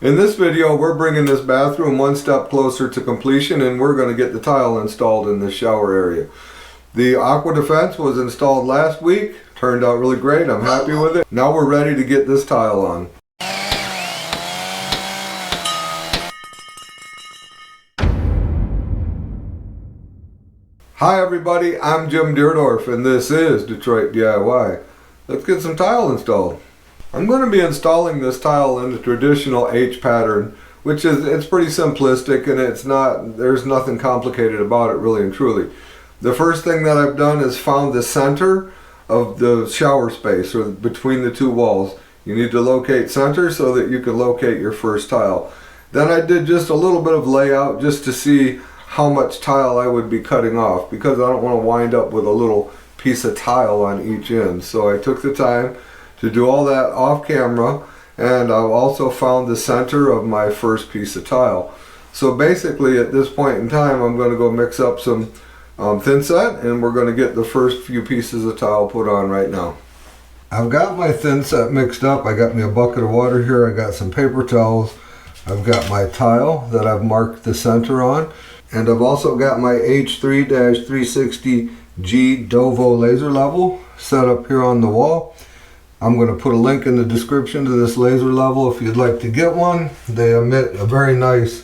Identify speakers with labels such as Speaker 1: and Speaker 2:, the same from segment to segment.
Speaker 1: In this video, we're bringing this bathroom one step closer to completion, and we're going to get the tile installed in this shower area. The Aqua Defense was installed last week. Turned out really great. I'm happy with it. Now we're ready to get this tile on. Hi everybody, I'm Jim Deerdorf and this is Detroit DIY. Let's get some tile installed. I'm going to be installing this tile in the traditional H pattern, which is, it's pretty simplistic and there's nothing complicated about it really and truly. The first thing that I've done is found the center of the shower space, or between the two walls. You need to locate center so that you can locate your first tile. Then I did just a little bit of layout just to see how much tile I would be cutting off, because I don't want to wind up with a little piece of tile on each end. So I took the time to do all that off camera, and I've also found the center of my first piece of tile. So basically at this point in time I'm going to go mix up some thinset, and we're going to get the first few pieces of tile put on right now. I've got my thinset mixed up. I got me a bucket of water here, I got some paper towels, I've got my tile that I've marked the center on, and I've also got my H3-360G Dovo laser level set up here on the wall. I'm going to put a link in the description to this laser level if you'd like to get one. They emit a very nice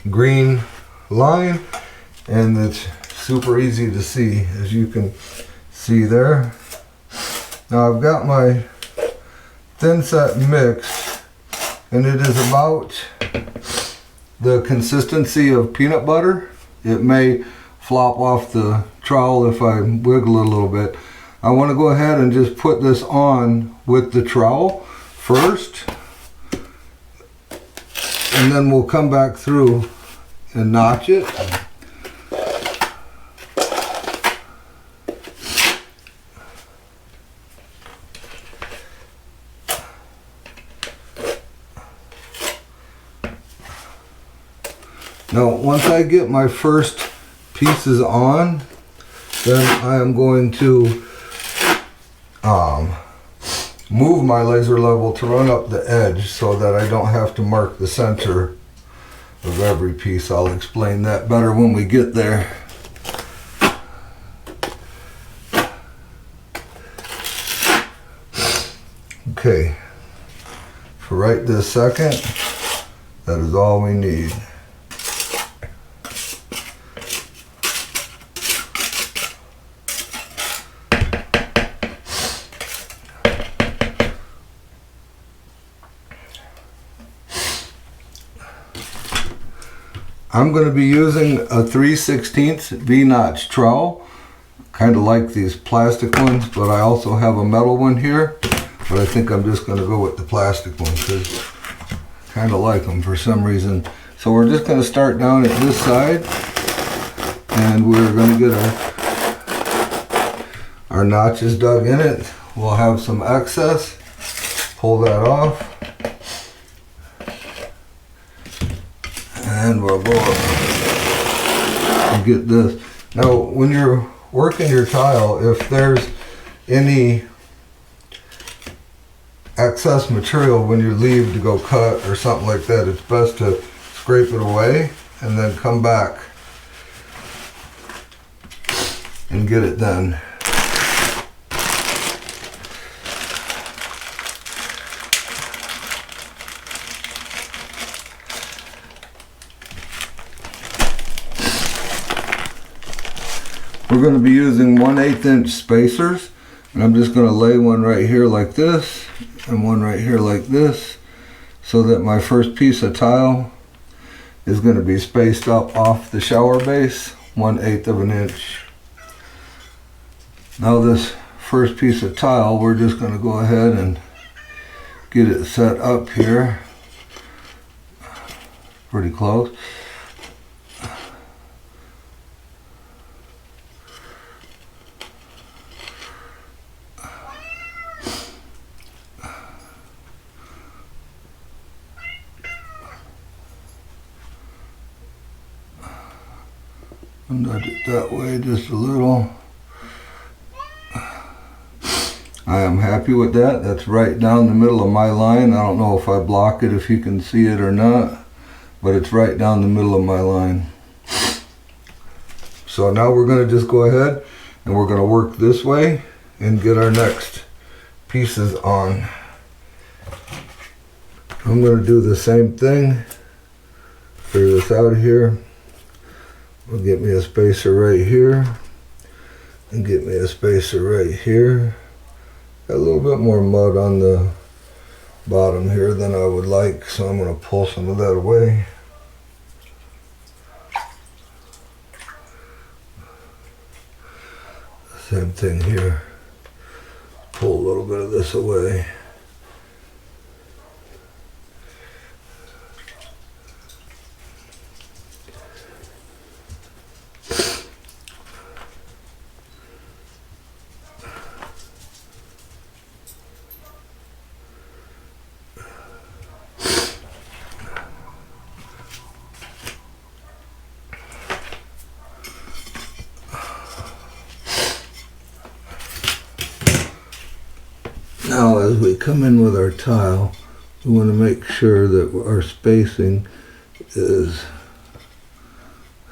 Speaker 1: green line, and it's super easy to see, as you can see there. Now I've got my thinset mixed, and it is about the consistency of peanut butter. It may flop off the trowel if I wiggle it a little bit. I want to go ahead and just put this on with the trowel first, and then we'll come back through and notch it. Now once I get my first pieces on, then I am going to move my laser level to run up the edge so that I don't have to mark the center of every piece. I'll explain that better when we get there. Okay, for right this second, that is all we need. I'm going to be using a 3/16 V-notch trowel. Kind of like these plastic ones, but I also have a metal one here. But I think I'm just going to go with the plastic one because I kind of like them for some reason. So we're just going to start down at this side, and we're going to get our notches dug in it. We'll have some excess. Pull that off. And we'll go up and get this. Now when you're working your tile, if there's any excess material when you leave to go cut or something like that, it's best to scrape it away and then come back and get it done. We're going to be using 1/8 inch spacers, and I'm just going to lay one right here like this and one right here like this, so that my first piece of tile is going to be spaced up off the shower base 1/8 of an inch. Now this first piece of tile, we're just going to go ahead and get it set up here pretty close. Nudge it that way just a little. I am happy with that. That's right down the middle of my line. I don't know if I block it, if you can see it or not, but it's right down the middle of my line. So now we're going to just go ahead and we're going to work this way and get our next pieces on. I'm going to do the same thing. Figure this out here. We'll get me a spacer right here and get me a spacer right here. Got a little bit more mud on the bottom here than I would like, so I'm going to pull some of that away. Same thing here. Pull a little bit of this away. Now as we come in with our tile, we want to make sure that our spacing is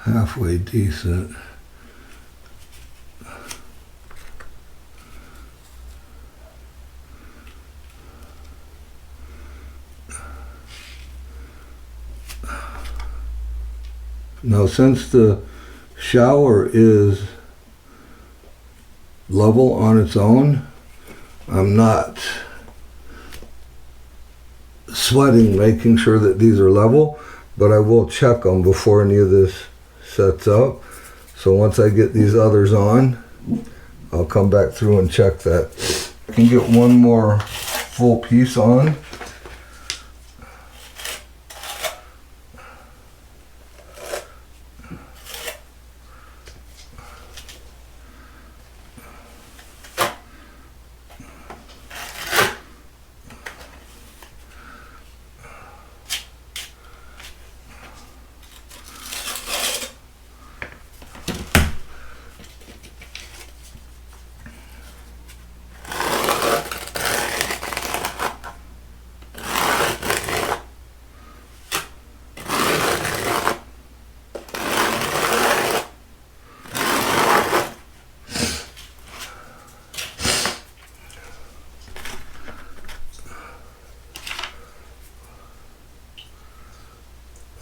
Speaker 1: halfway decent. Now since the shower is level on its own, I'm not sweating making sure that these are level, but I will check them before any of this sets up. So once I get these others on, I'll come back through and check that. I can get one more full piece on.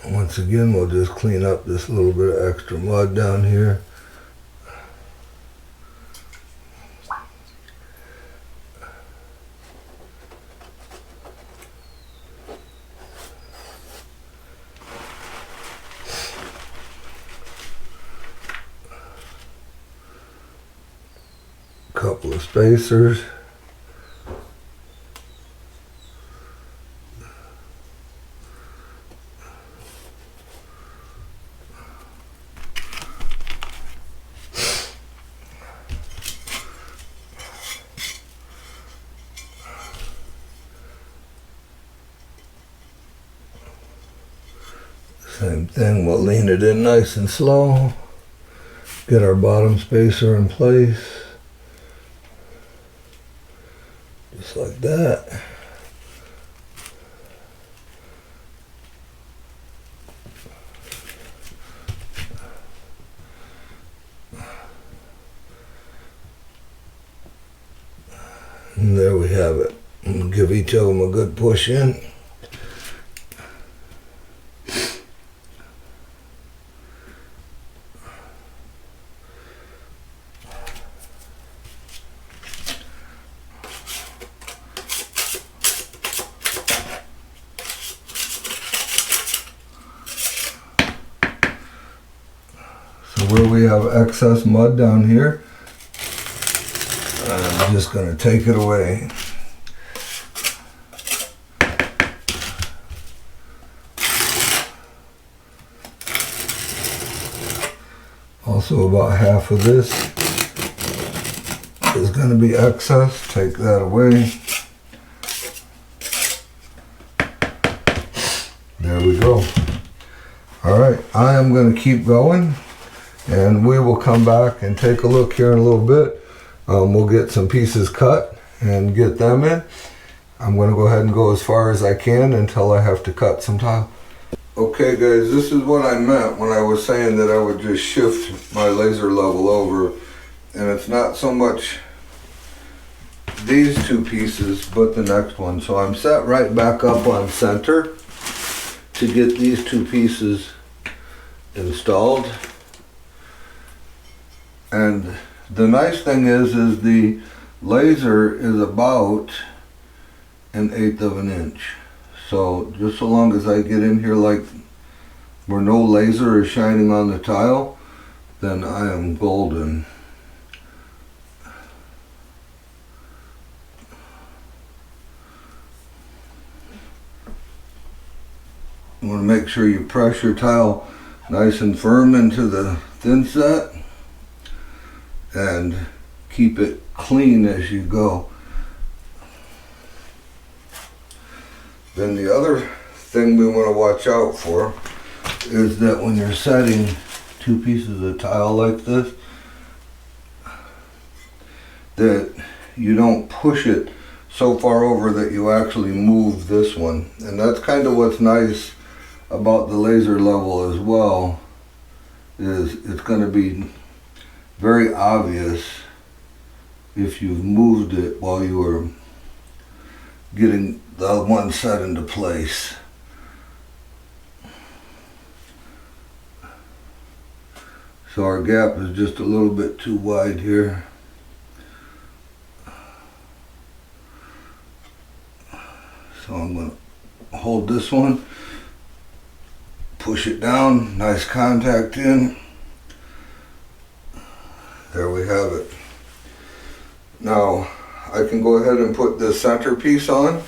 Speaker 1: Once again, we'll just clean up this little bit of extra mud down here. Couple of spacers. Same thing, we'll lean it in nice and slow. Get our bottom spacer in place. Just like that. And there we have it. I'm going to give each of them a good push in. Where we have excess mud down here, I'm just going to take it away. Also about half of this is going to be excess. Take that away. There we go. Alright, I am going to keep going. And we will come back and take a look here in a little bit. We'll get some pieces cut and get them in. I'm going to go ahead and go as far as I can until I have to cut some tile. Okay guys, this is what I meant when I was saying that I would just shift my laser level over, and it's not so much these two pieces but the next one. So I'm set right back up on center to get these two pieces installed. And the nice thing is the laser is about 1/8 of an inch. So just so long as I get in here like where no laser is shining on the tile, then I am golden. You want to make sure you press your tile nice and firm into the thinset and keep it clean as you go. Then the other thing we want to watch out for is that when you're setting two pieces of tile like this, that you don't push it so far over that you actually move this one. And that's kind of what's nice about the laser level as well, is it's going to be very obvious if you've moved it while you were getting the one set into place. So our gap is just a little bit too wide here. So I'm going to hold this one, push it down, nice contact in. There we have it. Now I can go ahead and put this center piece on,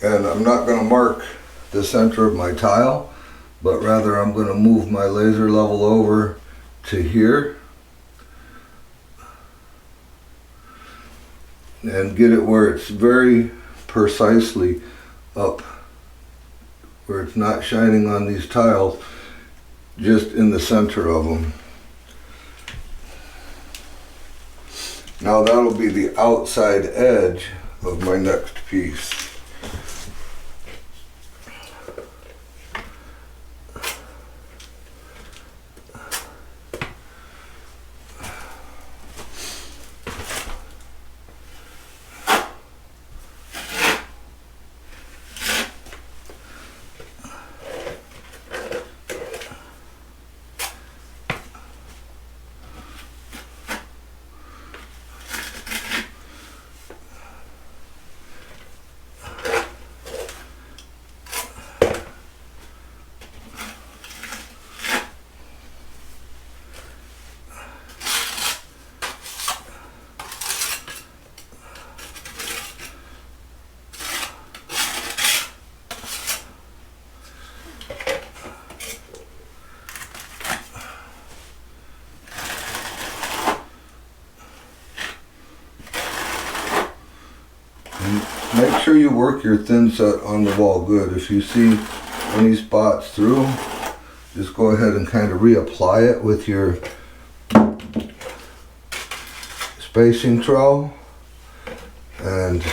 Speaker 1: and I'm not going to mark the center of my tile, but rather I'm going to move my laser level over to here and get it where it's very precisely up, where it's not shining on these tiles, just in the center of them. Now that'll be the outside edge of my next piece. Make sure you work your thinset on the wall good. If you see any spots through, just go ahead and kind of reapply it with your spacing trowel and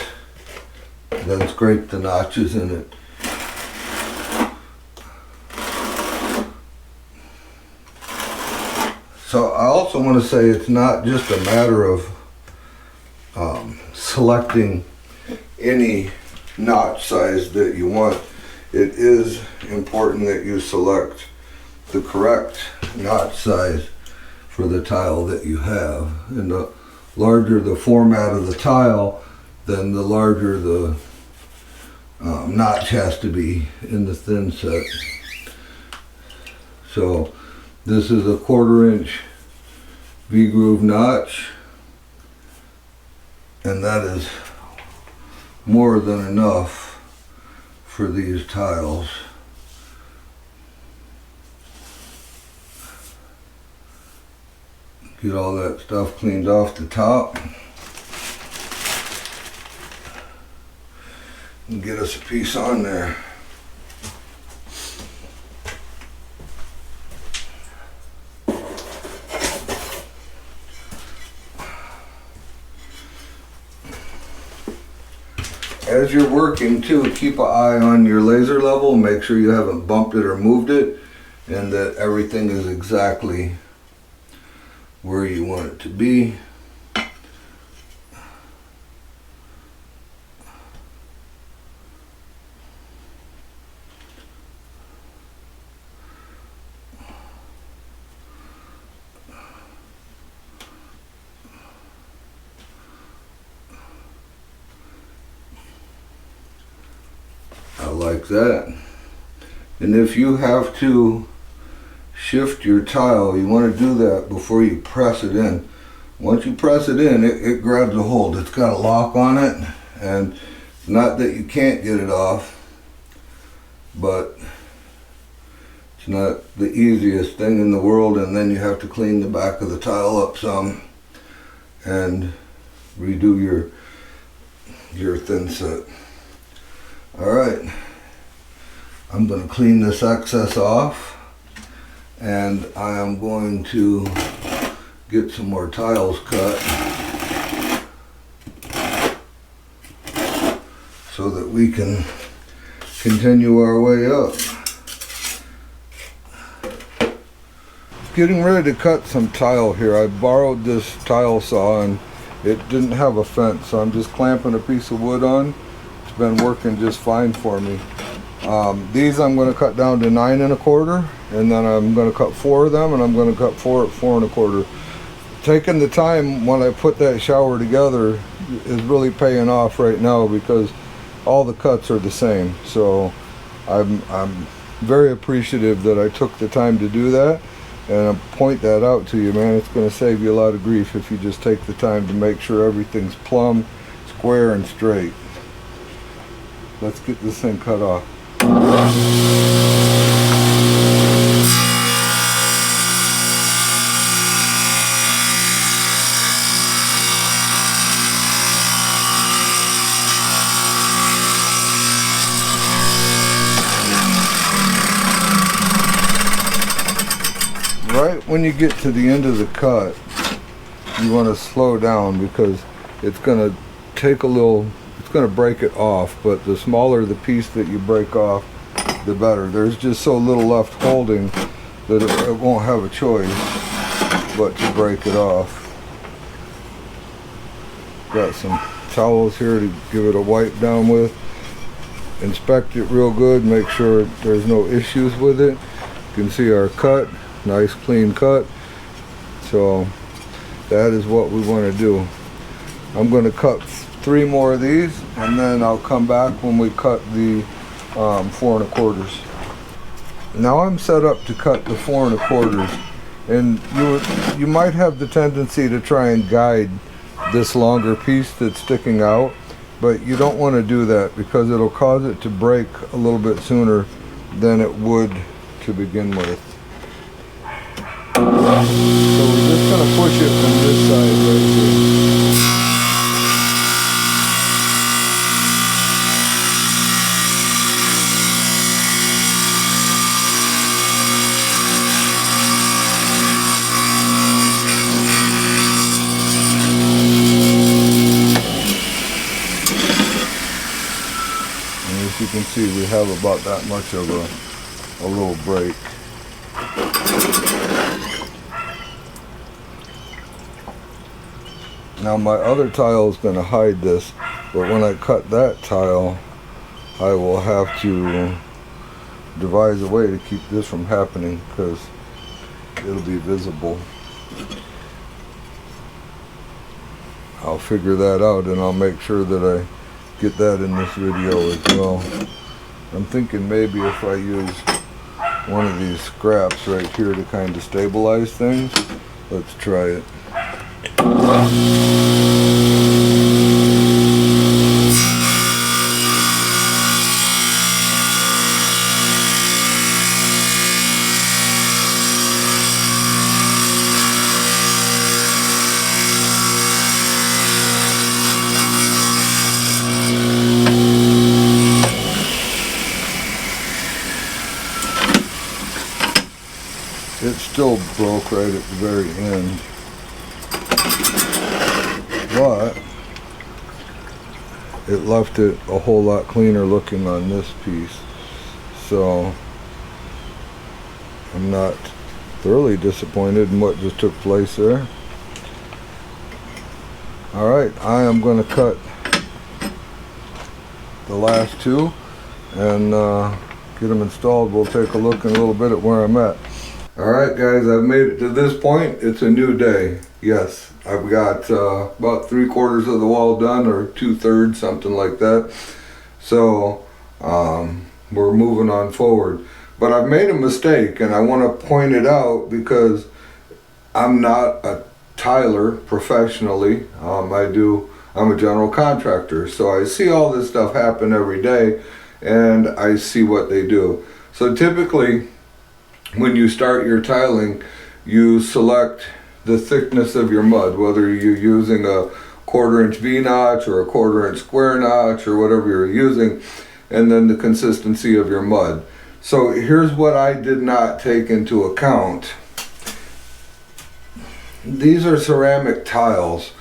Speaker 1: then scrape the notches in it. So I also want to say it's not just a matter of selecting any notch size that you want. It is important that you select the correct notch size for the tile that you have. And the larger the format of the tile, then the larger the notch has to be in the thinset. So this is a 1/4 inch V-groove notch, and that is more than enough for these tiles. Get all that stuff cleaned off the top and get us a piece on there. as you're working too, keep an eye on your laser level. Make sure you haven't bumped it or moved it, and that everything is exactly where you want it to be. Like that. And if you have to shift your tile, you want to do that before you press it in. Once you press it in, it grabs a hold. It's got a lock on it, and not that you can't get it off, but it's not the easiest thing in the world. And then you have to clean the back of the tile up some and redo your thin set. All right, I'm going to clean this excess off, and I am going to get some more tiles cut so that we can continue our way up. Getting ready to cut some tile here. I borrowed this tile saw and it didn't have a fence, so I'm just clamping a piece of wood on. Been working just fine for me. These I'm going to cut down to 9 1/4, and then I'm going to cut 4 of them, and I'm going to cut 4 at 4 1/4. Taking the time when I put that shower together is really paying off right now, because all the cuts are the same. So I'm very appreciative that I took the time to do that, and I point that out to you, man. It's going to save you a lot of grief if you just take the time to make sure everything's plumb, square, and straight. Let's get this thing cut off. Right when you get to the end of the cut, you want to slow down, because it's going to take a little, it's going to break it off, but the smaller the piece that you break off, the better. There's just so little left holding that it won't have a choice but to break it off. Got some towels here to give it a wipe down with. Inspect it real good, make sure there's no issues with it. You can see our cut, nice clean cut. So that is what we want to do. I'm going to cut 3 more of these, and then I'll come back when we cut the 4 1/4. Now I'm set up to cut the 4 1/4, and you might have the tendency to try and guide this longer piece that's sticking out, but you don't want to do that, because it'll cause it to break a little bit sooner than it would to begin with. So we're just going to push it from this side right here. As you can see, we have about that much of a little break. Now my other tile is going to hide this, but when I cut that tile, I will have to devise a way to keep this from happening, because it'll be visible. I'll figure that out, and I'll make sure that I get that in this video as well. I'm thinking maybe if I use one of these scraps right here to kind of stabilize things. Let's try it. It still broke right at the very end, but it left it a whole lot cleaner looking on this piece. So I'm not thoroughly disappointed in what just took place there. Alright, I am going to cut the last two and get them installed. We'll take a look in a little bit at where I'm at. Alright guys, I've made it to this point. It's a new day. Yes, I've got about 3/4 of the wall done, or 2/3, something like that. So we're moving on forward. But I've made a mistake, and I want to point it out because I'm not a tiler professionally. I'm a general contractor, so I see all this stuff happen every day, and I see what they do. So typically, when you start your tiling, you select the thickness of your mud, whether you're using a 1/4 inch V-notch or a 1/4 inch square notch or whatever you're using, and then the consistency of your mud. So here's what I did not take into account. These are ceramic tiles,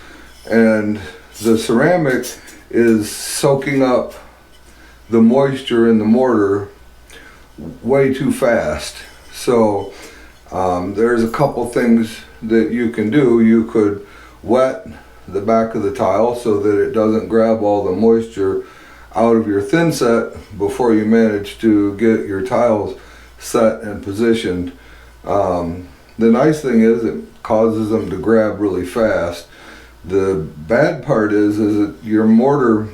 Speaker 1: and the ceramic is soaking up the moisture in the mortar way too fast. So there's a couple things that you can do. You could wet the back of the tile so that it doesn't grab all the moisture out of your thinset before you manage to get your tiles set and positioned. The nice thing is it causes them to grab really fast. The bad part is that your mortar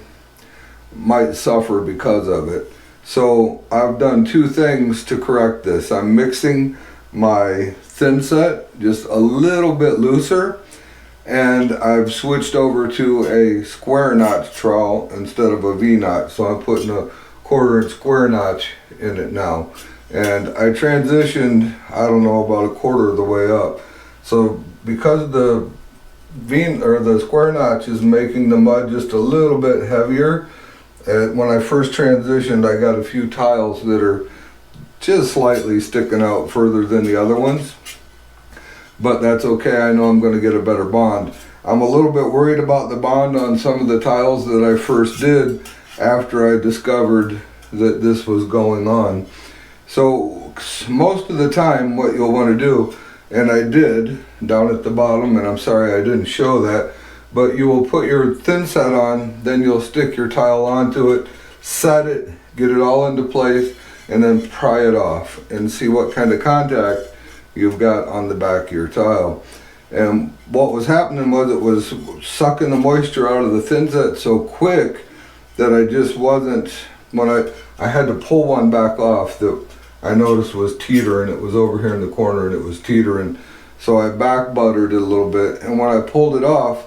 Speaker 1: might suffer because of it. So I've done two things to correct this. I'm mixing my thinset just a little bit looser, and I've switched over to a square notch trowel instead of a V-notch. So I'm putting a 1/4 inch square notch in it now. And I transitioned, I don't know, about 1/4 of the way up. So because the square notch is making the mud just a little bit heavier, when I first transitioned, I got a few tiles that are just slightly sticking out further than the other ones. But that's okay, I know I'm going to get a better bond. I'm a little bit worried about the bond on some of the tiles that I first did after I discovered that this was going on. So most of the time what you'll want to do, and I did down at the bottom, and I'm sorry I didn't show that, but you will put your thinset on, then you'll stick your tile onto it, set it, get it all into place, and then pry it off and see what kind of contact you've got on the back of your tile. And what was happening was it was sucking the moisture out of the thinset so quick that I just wasn't, when I had to pull one back off that I noticed was teetering. It was over here in the corner and it was teetering. So I back buttered it a little bit, and when I pulled it off,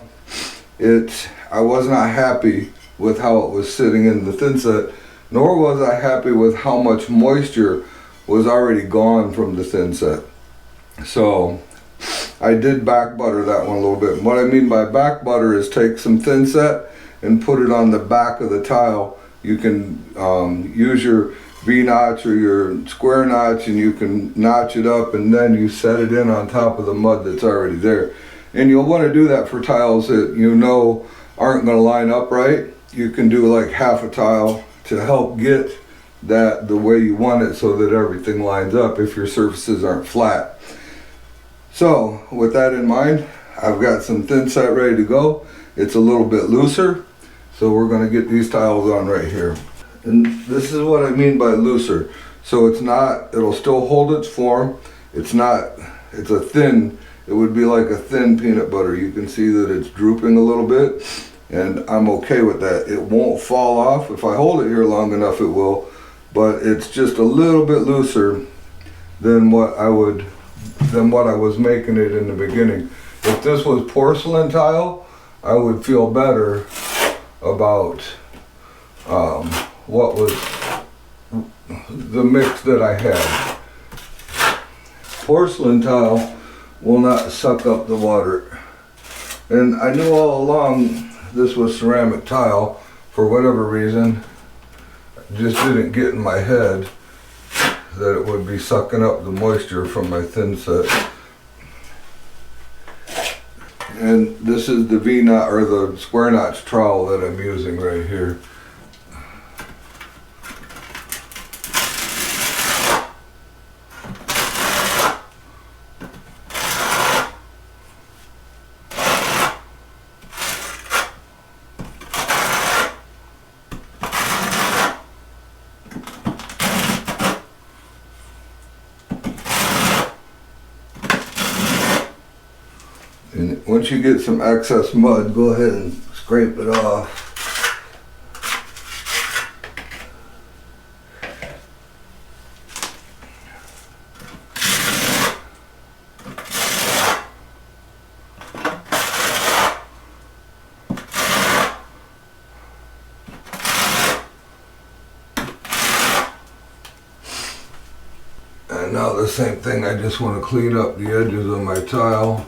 Speaker 1: I was not happy with how it was sitting in the thinset, nor was I happy with how much moisture was already gone from the thinset. So I did back butter that one a little bit. And what I mean by back butter is take some thinset and put it on the back of the tile. You can use your V-notch or your square notch, and you can notch it up, and then you set it in on top of the mud that's already there. And you'll want to do that for tiles that you know aren't going to line up right. You can do like half a tile to help get that the way you want it so that everything lines up if your surfaces aren't flat. So with that in mind, I've got some thinset ready to go. It's a little bit looser, so we're going to get these tiles on right here. And this is what I mean by looser. So it's not, it'll still hold its form. It's a thin, it would be like a thin peanut butter. You can see that it's drooping a little bit, and I'm okay with that. It won't fall off. If I hold it here long enough, it will, but it's just a little bit looser than what I was making it in the begining. If this was porcelain tile, I would feel better about what was the mix that I had. Porcelain tile will not suck up the water. And I knew all along this was ceramic tile. For whatever reason, it just didn't get in my head that it would be sucking up the moisture from my thinset. And this is the V-notch or the square notch trowel that I'm using right here. And once you get some excess mud, go ahead and scrape it off. And now the same thing, I just want to clean up the edges of my tile.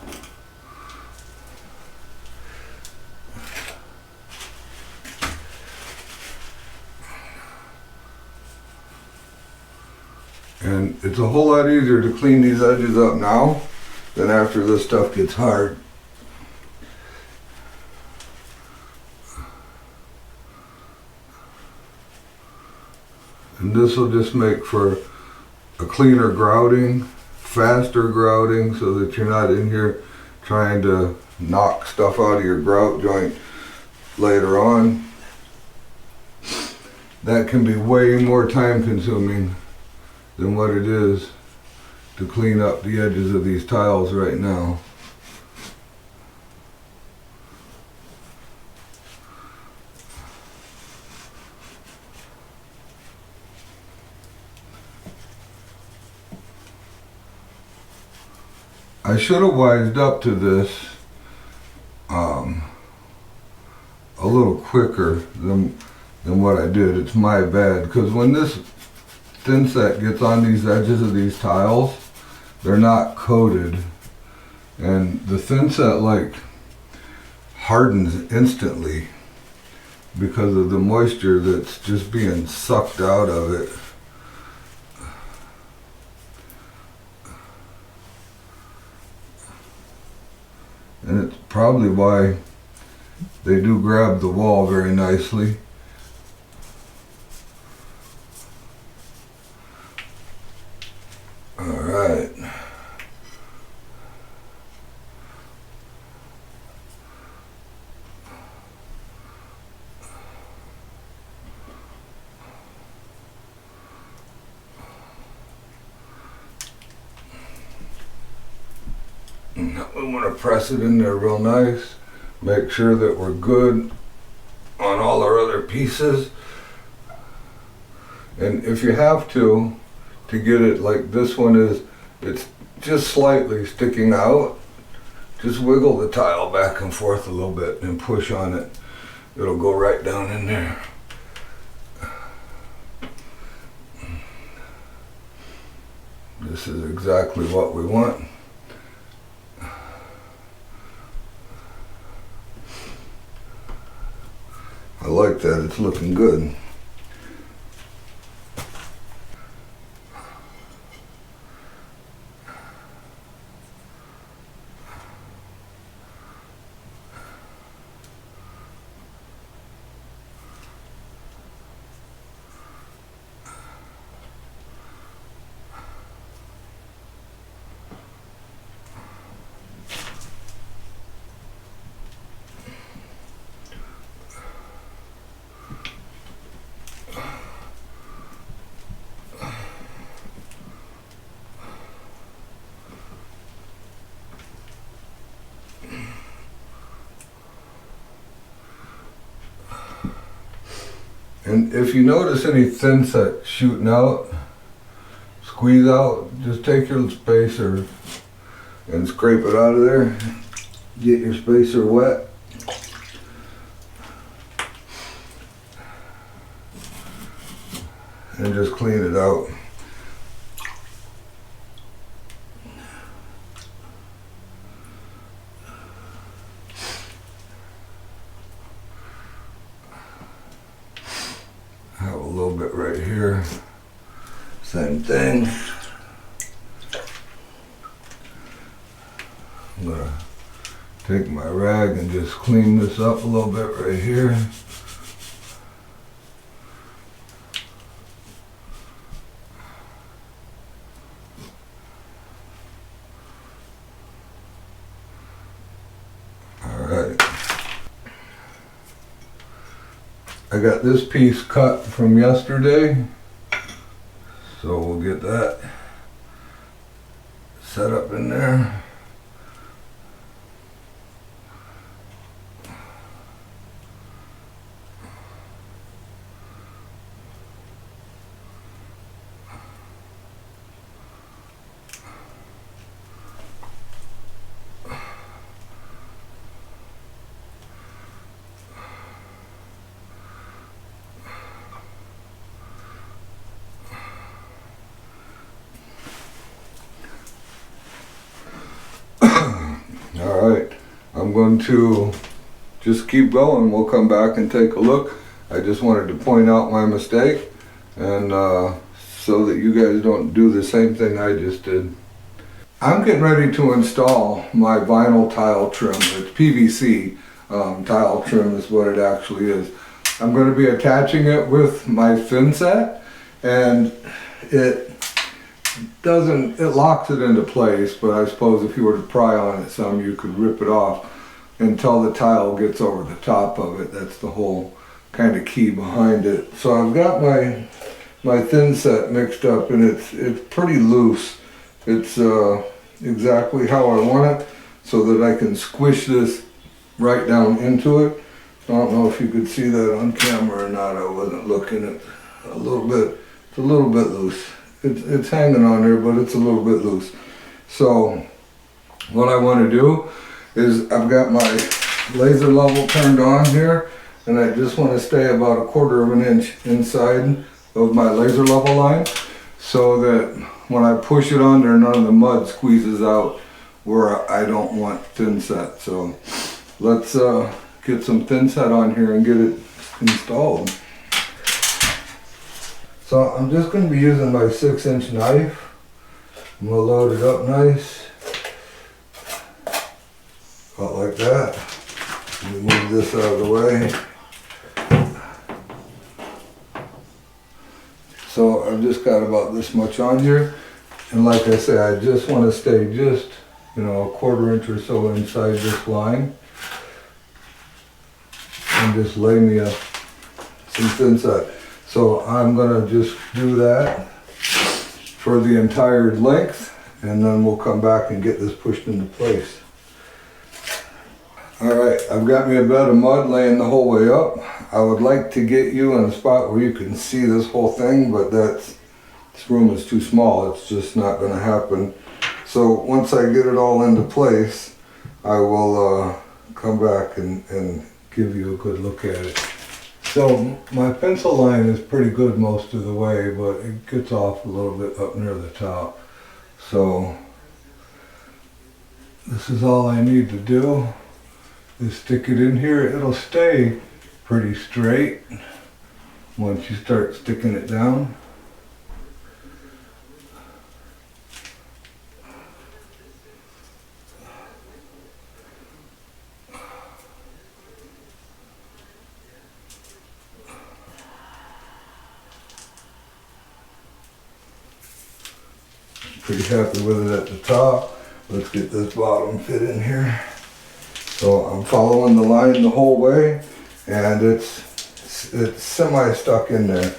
Speaker 1: And it's a whole lot easier to clean these edges up now than after this stuff gets hard. And this will just make for a cleaner grouting, faster grouting, so that you're not in here trying to knock stuff out of your grout joint later on. That can be way more time consuming than what it is to clean up the edges of these tiles right now. I should have wised up to this a little quicker than what I did. It's my bad, because when this thinset gets on these edges of these tiles, they're not coated, and the thinset like hardens instantly because of the moisture that's just being sucked out of it. And it's probably why they do grab the wall very nicely. Alright. Now we want to press it in there real nice. Make sure that we're good on all our other pieces. And if you have to get it like this one is, it's just slightly sticking out, just wiggle the tile back and forth a little bit and push on it. It'll go right down in there. This is exactly what we want. I like that, it's looking good. And if you notice any thinset shooting out, squeeze out, just take your spacer and scrape it out of there. Get your spacer wet. And just clean it out. Have a little bit right here. Same thing. I'm gonna Take my rag and just clean this up a little bit right here. Alright. I got this piece cut from yesterday, so we'll get that set up in there. Alright, I'm going to just keep going. We'll come back and take a look. I just wanted to point out my mistake, and so that you guys don't do the same thing I just did. I'm getting ready to install my vinyl tile trim. It's PVC tile trim is what it actually is. I'm going to be attaching it with my thinset, and it locks it into place, but I suppose if you were to pry on it some, you could rip it off until the tile gets over the top of it. That's the whole kind of key behind it. So I've got my thinset mixed up, and it's pretty loose. It's exactly how I want it, so that I can squish this right down into it. I don't know if you could see that on camera or not. I wasn't looking at a little bit. It's a little bit loose. It's hanging on there, but it's a little bit loose. So what I want to do is I've got my laser level turned on here, and I just want to stay about 1/4 of an inch inside of my laser level line, so that when I push it on there, none of the mud squeezes out where I don't want thinset. So let's get some thinset on here and get it installed. So I'm just going to be using my 6-inch knife. I'm going to load it up nice. About like that. Let me move this out of the way. So I've just got about this much on here. And like I say, I just want to stay just, 1/4 inch or so inside this line. And just lay me some thinset. So I'm going to just do that for the entire length, and then we'll come back and get this pushed into place. Alright, I've got me a bed of mud laying the whole way up. I would like to get you in a spot where you can see this whole thing, but this room is too small. It's just not going to happen. So once I get it all into place, I will come back and give you a good look at it. So my pencil line is pretty good most of the way, but it gets off a little bit up near the top. So this is all I need to do, is stick it in here. It'll stay pretty straight once you start sticking it down. Pretty happy with it at the top. Let's get this bottom fit in here. So I'm following the line the whole way, and it's semi stuck in there.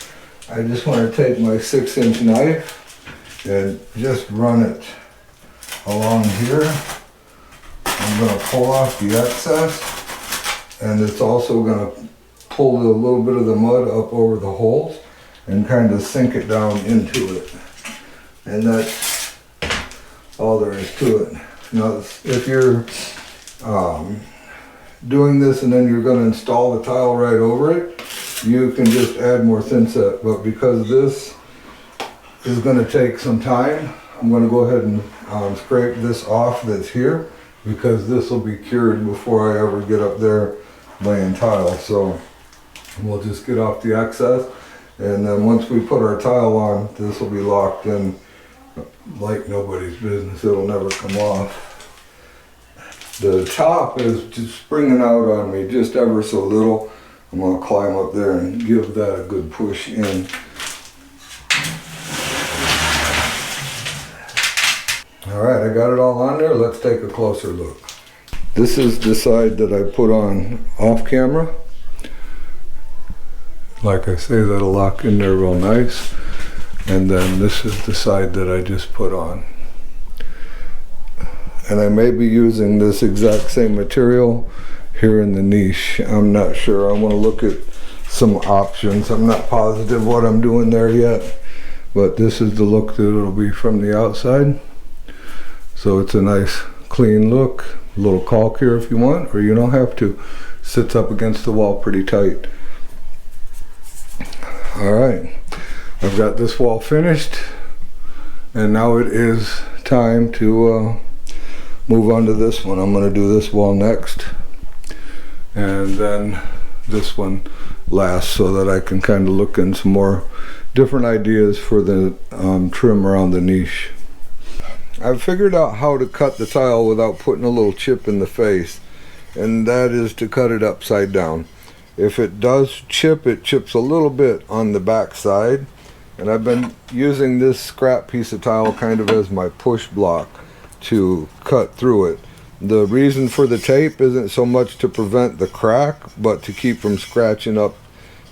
Speaker 1: I just want to take my 6-inch knife and just run it along here. I'm going to pull off the excess, and it's also going to pull a little bit of the mud up over the holes and kind of sink it down into it. And that's all there is to it. Now, if you're doing this and then you're going to install the tile right over it, you can just add more thinset. But because this is going to take some time, I'm going to go ahead and scrape this off that's here, because this will be cured before I ever get up there laying tile. So we'll just get off the excess, and then once we put our tile on, this will be locked in like nobody's business. It'll never come off. The top is just springing out on me just ever so little. I'm going to climb up there and give that a good push in. Alright, I got it all on there. Let's take a closer look. This is the side that I put on off camera. Like I say, that'll lock in there real nice. And then this is the side that I just put on. And I may be using this exact same material here in the niche. I'm not sure. I want to look at some options. I'm not positive what I'm doing there yet. But this is the look that it'll be from the outside. So it's a nice clean look. A little caulk here if you want, or you don't have to. Sits up against the wall pretty tight. Alright, I've got this wall finished, and now it is time to move on to this one. I'm going to do this wall next, and then this one last, so that I can kind of look in some more different ideas for the trim around the niche. I've figured out how to cut the tile without putting a little chip in the face, and that is to cut it upside down. If it does chip, it chips a little bit on the back side, and I've been using this scrap piece of tile kind of as my push block to cut through it. The reason for the tape isn't so much to prevent the crack, but to keep from scratching up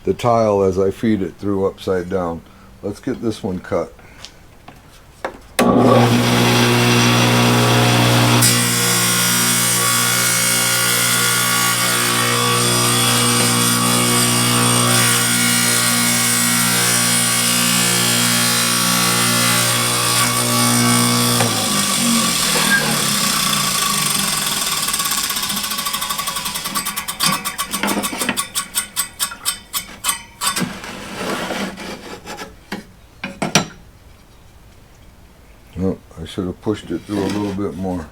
Speaker 1: the tile as I feed it through upside down. Let's get this one cut. Oh, I should have pushed it through a little bit more.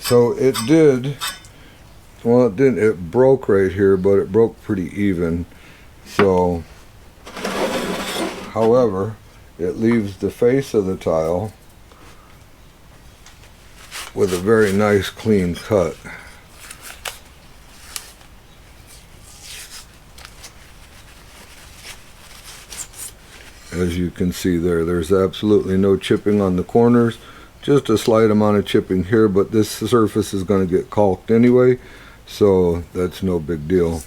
Speaker 1: So it did, well it didn't, it broke right here, but it broke pretty even. So, however, it leaves the face of the tile with a very nice clean cut. As you can see there's absolutely no chipping on the corners, just a slight amount of chipping here, but this surface is going to get caulked anyway, so that's no big deal.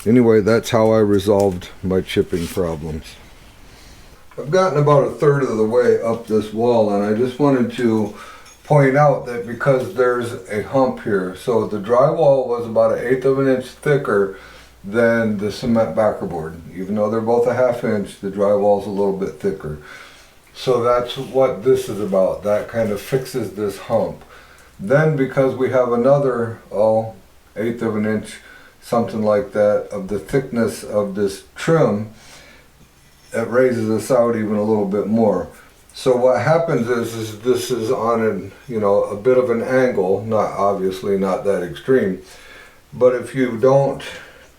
Speaker 1: Anyway, that's how I resolved my chipping problems. I've gotten about a third of the way up this wall, and I just wanted to point out that because there's a hump here, so the drywall was about 1/8 of an inch thicker than the cement backerboard. Even though they're both a 1/2 inch, the drywall's a little bit thicker. So that's what this is about. That kind of fixes this hump. Then because we have another 1/8 of an inch, something like that, of the thickness of this trim, it raises us out even a little bit more. So what happens is this is on a bit of an angle, not obviously not that extreme, but if you don't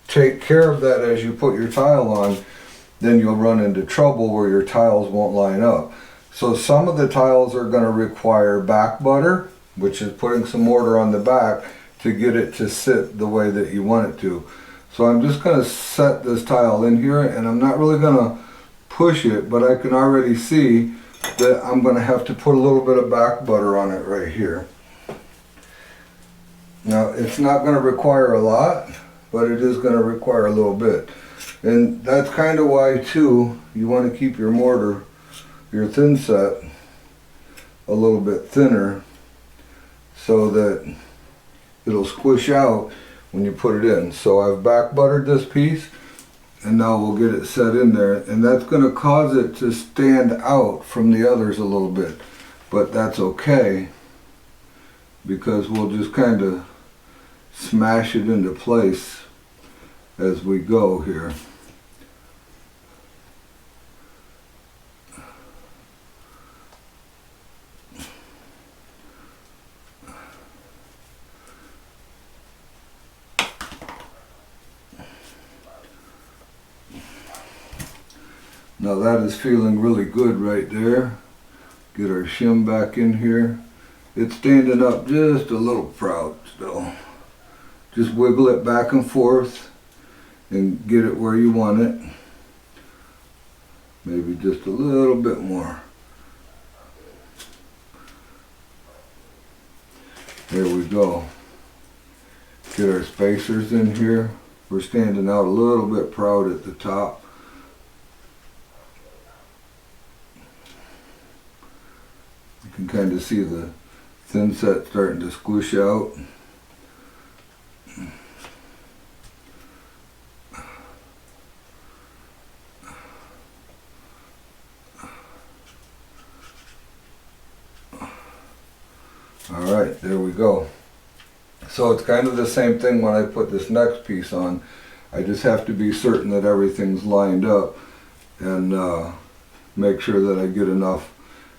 Speaker 1: take care of that as you put your tile on, then you'll run into trouble where your tiles won't line up. So some of the tiles are going to require back butter, which is putting some mortar on the back to get it to sit the way that you want it to. So I'm just going to set this tile in here, and I'm not really going to push it, but I can already see that I'm going to have to put a little bit of back butter on it right here. Now it's not going to require a lot, but it is going to require a little bit. And that's kind of why too you want to keep your mortar, your thin set, a little bit thinner so that it'll squish out when you put it in. So I've back buttered this piece, and now we'll get it set in there, and that's going to cause it to stand out from the others a little bit, but that's okay because we'll just kind of smash it into place as we go here. Now that is feeling really good right there. Get our shim back in here. It's standing up just a little proud still. Just wiggle it back and forth and get it where you want it. Maybe just a little bit more. There we go. Get our spacers in here. We're standing out a little bit proud at the top. You can kind of see the thinset starting to squish out. Alright, there we go. So it's kind of the same thing when I put this next piece on. I just have to be certain that everything's lined up and make sure that I get enough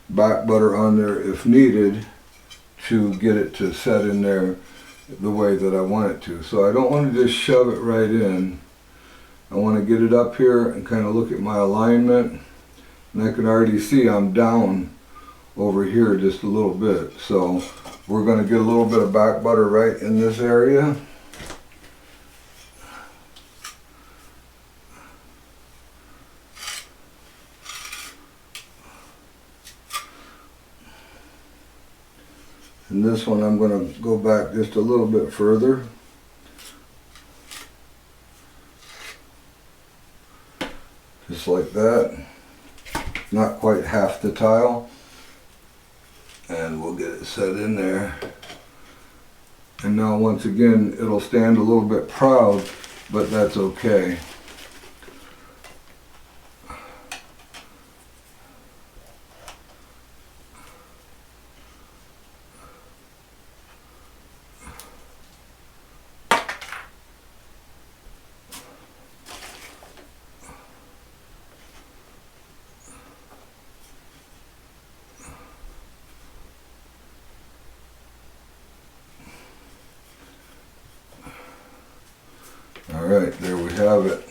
Speaker 1: back butter on there if needed to get it to set in there the way that I want it to. So I don't want to just shove it right in. I want to get it up here and kind of look at my alignment, and I can already see I'm down over here just a little bit. So we're going to get a little bit of back butter right in this area. And this one I'm going to go back just a little bit further. Just like that. Not quite half the tile. And we'll get it set in there. And now once again it'll stand a little bit proud, but that's okay. Alright, there we have it.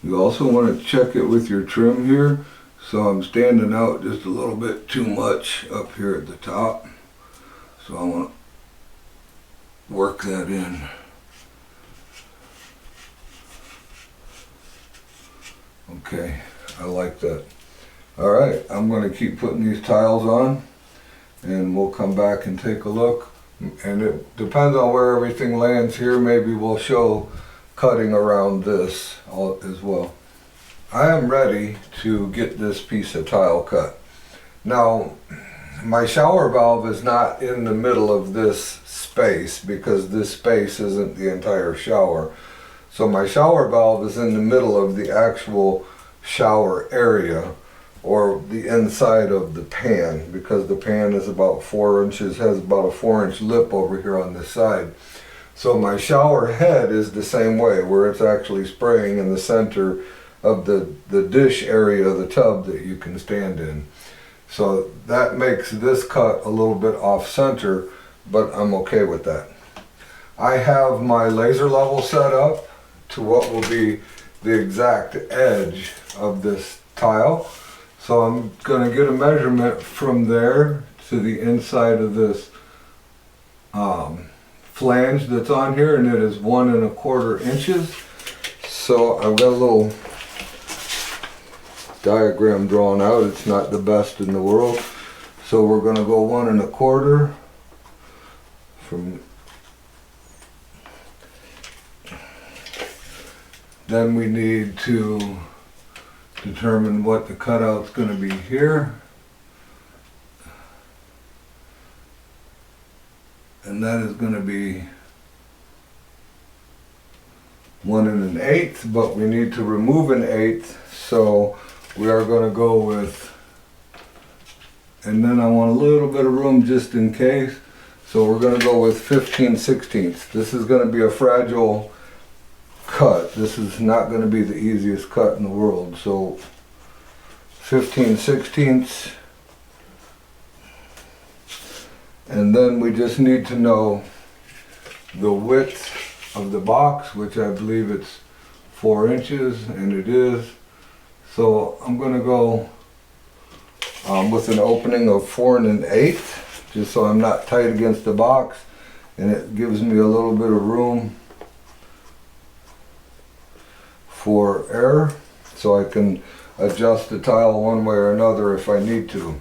Speaker 1: You also want to check it with your trim here. So I'm standing out just a little bit too much up here at the top. So I want to work that in. Okay, I like that. Alright, I'm going to keep putting these tiles on and we'll come back and take a look. And it depends on where everything lands here. Maybe we'll show cutting around this as well. I am ready to get this piece of tile cut. Now, my shower valve is not in the middle of this space because this space isn't the entire shower. So my shower valve is in the middle of the actual shower area, or the inside of the pan, because the pan is about 4 inches, has about a 4-inch lip over here on this side. So my shower head is the same way, where it's actually spraying in the center of the dish area of the tub that you can stand in. So that makes this cut a little bit off center, but I'm okay with that. I have my laser level set up to what will be the exact edge of this tile. So I'm going to get a measurement from there to the inside of this flange that's on here, and it is 1 1/4 inches. So I've got a little diagram drawn out. It's not the best in the world. So we're going to go 1 1/4 from. Then we need to determine what the cutout's going to be here. And that is going to be 1 1/8, but we need to remove 1/8, so we are going to go with, and then I want a little bit of room just in case, so we're going to go with 15/16. This is going to be a fragile cut. This is not going to be the easiest cut in the world, so 15/16. And then we just need to know the width of the box, which I believe it's 4 inches, and it is. So I'm going to go with an opening of 4 1/8, just so I'm not tight against the box, and it gives me a little bit of room for air, so I can adjust the tile one way or another if I need to.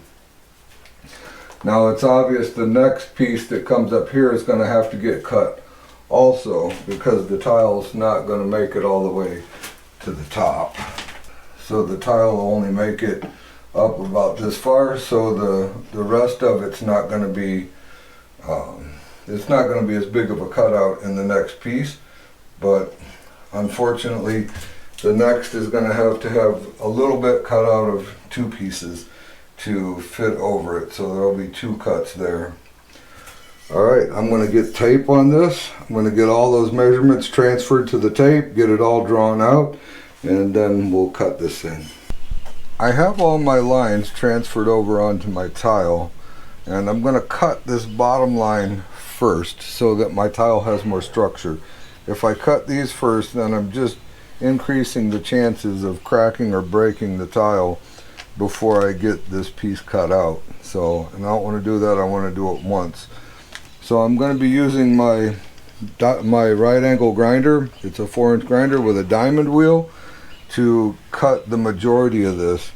Speaker 1: Now it's obvious the next piece that comes up here is going to have to get cut also, because the tile's not going to make it all the way to the top. So the tile will only make it up about this far, so the rest of it's not going to be as big of a cutout in the next piece. But unfortunately, the next is going to have a little bit cut out of 2 pieces to fit over it, so there'll be 2 cuts there. Alright, I'm going to get tape on this. I'm going to get all those measurements transferred to the tape, get it all drawn out, and then we'll cut this thing. I have all my lines transferred over onto my tile, and I'm going to cut this bottom line first so that my tile has more structure. If I cut these first, then I'm just increasing the chances of cracking or breaking the tile before I get this piece cut out. So, and I don't want to do that, I want to do it once. So I'm going to be using my right angle grinder. It's a 4-inch grinder with a diamond wheel to cut the majority of this.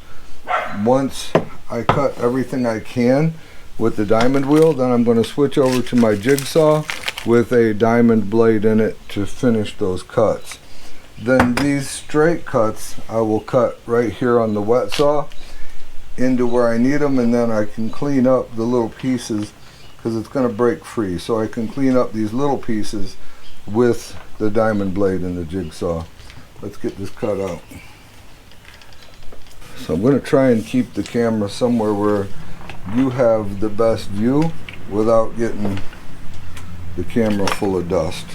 Speaker 1: Once I cut everything I can with the diamond wheel, then I'm going to switch over to my jigsaw with a diamond blade in it to finish those cuts. Then these straight cuts I will cut right here on the wet saw into where I need them, and then I can clean up the little pieces because it's going to break free. So I can clean up these little pieces with the diamond blade and the jigsaw. Let's get this cut out. So I'm going to try and keep the camera somewhere where you have the best view without getting the camera full of dust.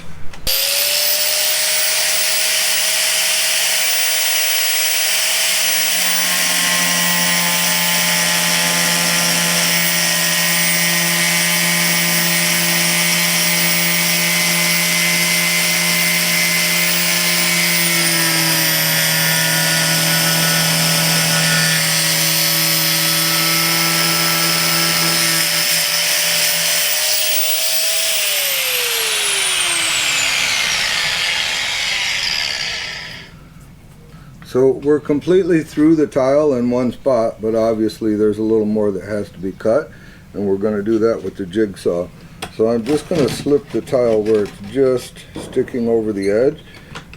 Speaker 1: So we're completely through the tile in one spot, but obviously there's a little more that has to be cut, and we're going to do that with the jigsaw. So I'm just going to slip the tile where it's just sticking over the edge,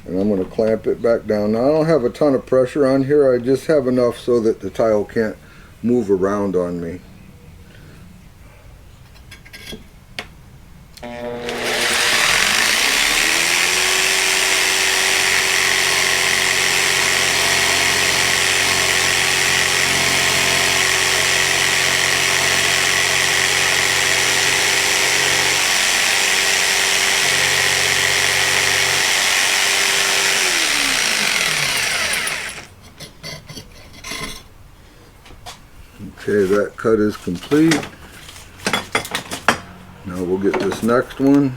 Speaker 1: and I'm going to clamp it back down. Now I don't have a ton of pressure on here, I just have enough so that the tile can't move around on me. Okay, that cut is complete. Now we'll get this next one.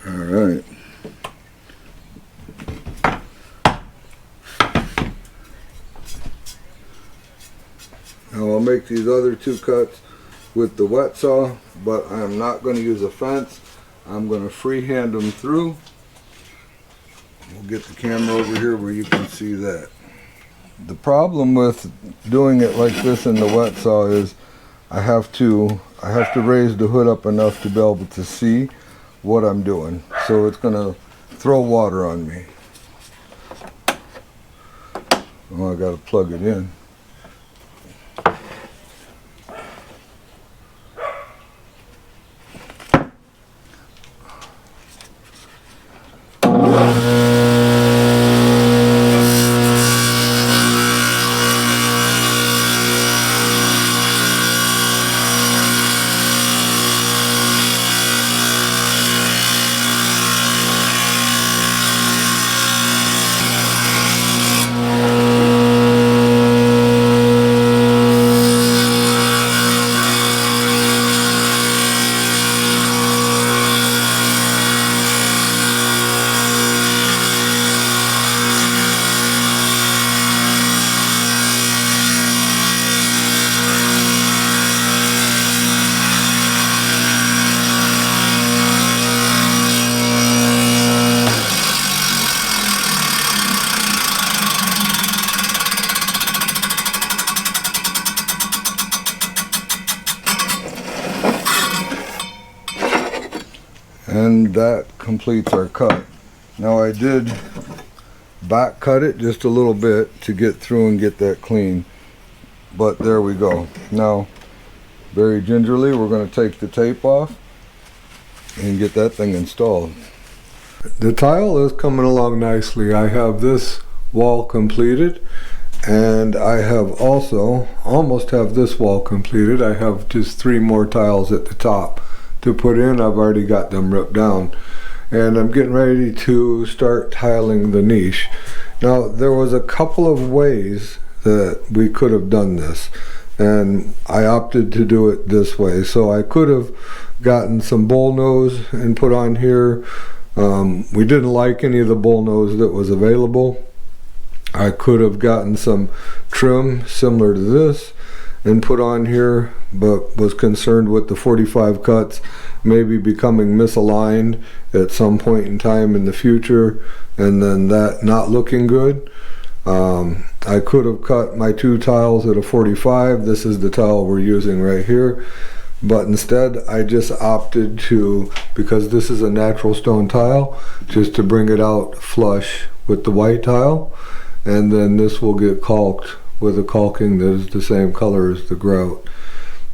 Speaker 1: Alright. Now I'll make these other 2 cuts with the wet saw, but I'm not going to use a fence. I'm going to freehand them through. We'll get the camera over here where you can see that. The problem with doing it like this in the wet saw is I have to raise the hood up enough to be able to see what I'm doing. So it's gonna throw water on me. Oh, I gotta plug it in. And that completes our cut. Now I did back cut it just a little bit to get through and get that clean. But there we go. Now, very gingerly, we're going to take the tape off and get that thing installed. The tile is coming along nicely. I have this wall completed, and I have also almost have this wall completed. I have just 3 more tiles at the top to put in. I've already got them ripped down, and I'm getting ready to start tiling the niche. Now, there was a couple of ways that we could have done this, and I opted to do it this way. So I could have gotten some bullnose and put on here. We didn't like any of the bullnose that was available. I could have gotten some trim similar to this and put on here, but was concerned with the 45 cuts maybe becoming misaligned at some point in time in the future, and then that not looking good. I could have cut my 2 tiles at a 45. This is the tile we're using right here, but instead I just opted to, because this is a natural stone tile, just to bring it out flush with the white tile, and then this will get caulked with a caulking that is the same color as the grout.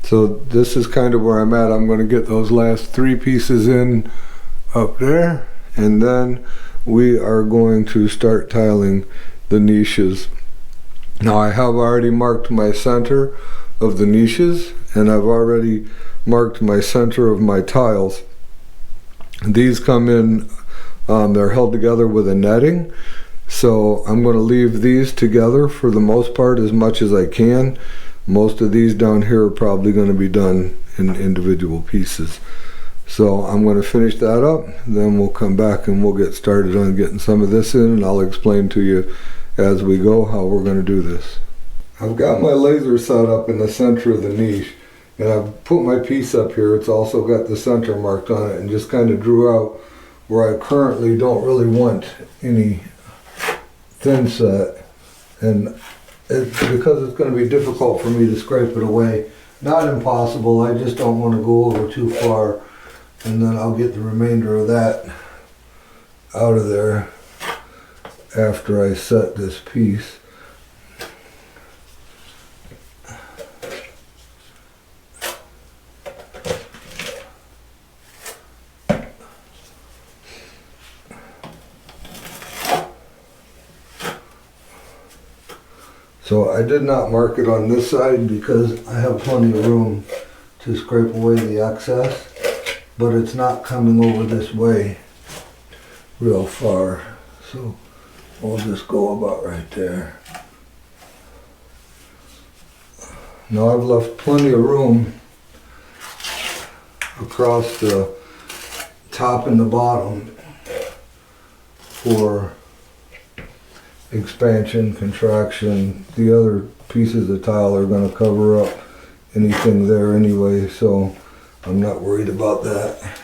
Speaker 1: So this is kind of where I'm at. I'm going to get those last 3 pieces in up there, and then we are going to start tiling the niches. Now I have already marked my center of the niches, and I've already marked my center of my tiles. These come in, they're held together with a netting. So I'm going to leave these together for the most part as much as I can. Most of these down here are probably going to be done in individual pieces. So I'm going to finish that up, then we'll come back and we'll get started on getting some of this in, and I'll explain to you as we go how we're going to do this. I've got my laser set up in the center of the niche, and I've put my piece up here. It's also got the center marked on it, and just kind of drew out where I currently don't really want any thin set, and because it's going to be difficult for me to scrape it away. Not impossible, I just don't want to go over too far, and then I'll get the remainder of that out of there after I set this piece. So I did not mark it on this side because I have plenty of room to scrape away the excess, but it's not coming over this way real far. So we'll just go about right there. Now I've left plenty of room across the top and the bottom for expansion, contraction. The other pieces of tile are going to cover up anything there anyway, so I'm not worried about that.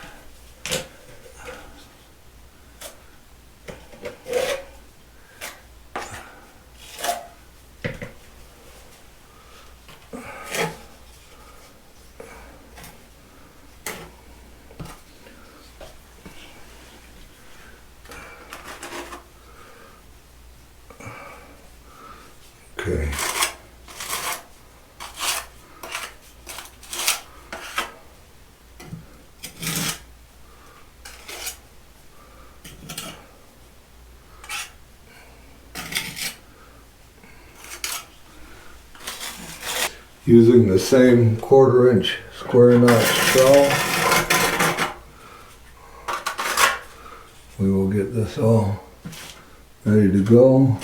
Speaker 1: Okay. Using the same 1/4 inch square notch trowel, we will get this all ready to go.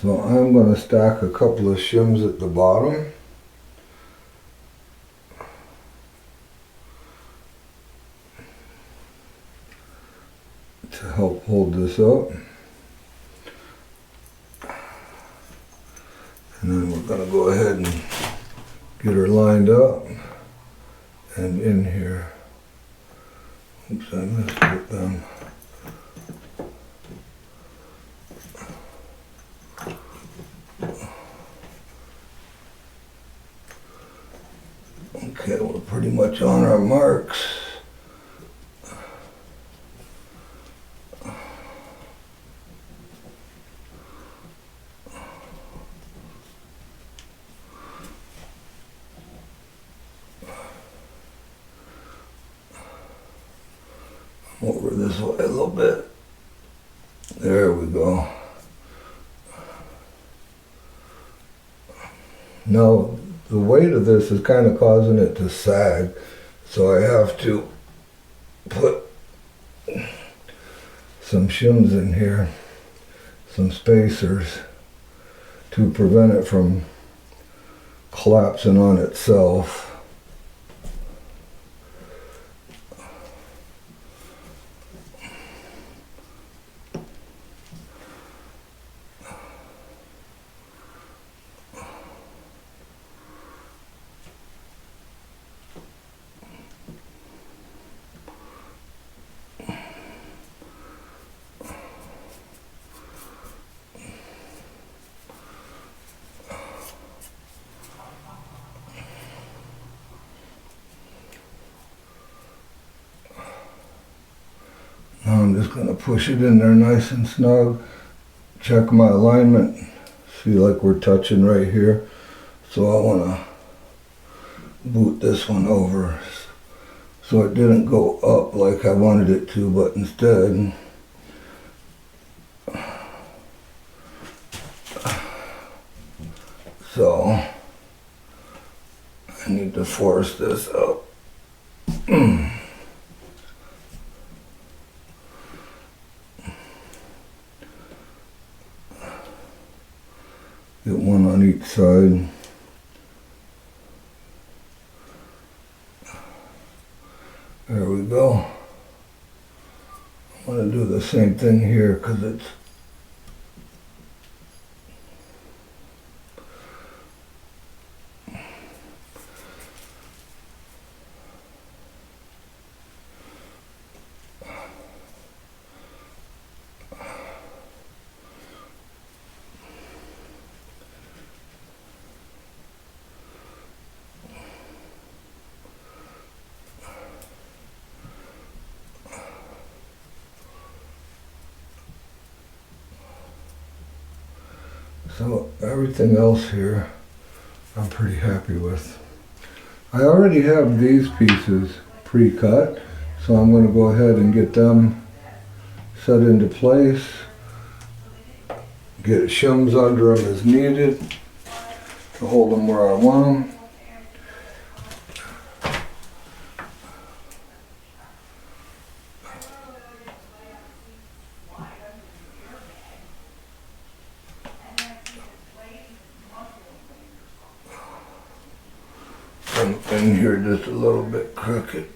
Speaker 1: So I'm going to stack a couple of shims at the bottom. To help hold this up. And then we're going to go ahead and get her lined up and in here. Oops, I missed it then. Okay, we're pretty much on our marks. Over this way a little bit. There we go. Now, the weight of this is kind of causing it to sag, so I have to put some shims in here, some spacers, to prevent it from collapsing on itself. Now I'm just going to push it in there nice and snug, check my alignment, see like we're touching right here. So I want to boot this one over so it didn't go up like I wanted it to, but instead so I need to force this up. Get one on each side. There we go. I'm going to do the same thing here because it's so everything else here I'm pretty happy with. I already have these pieces pre-cut, so I'm going to go ahead and get them set into place. Get shims under them as needed to hold them where I want them. In here just a little bit crooked.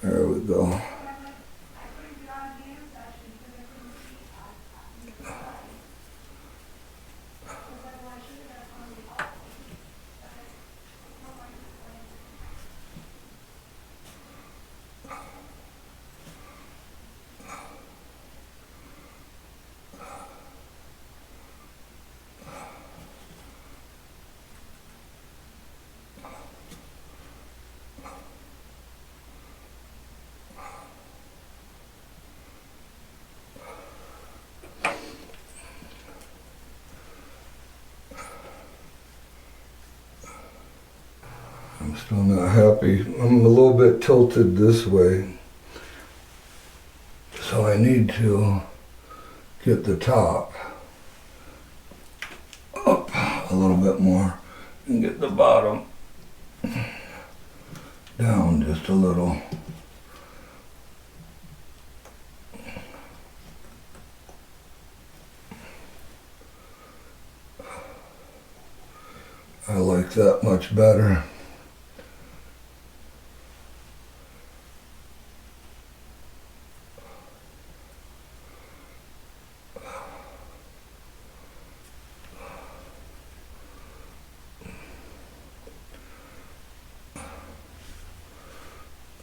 Speaker 1: There we go. Still not happy. I'm a little bit tilted this way, so I need to get the top up a little bit more and get the bottom down just a little. I like that much better.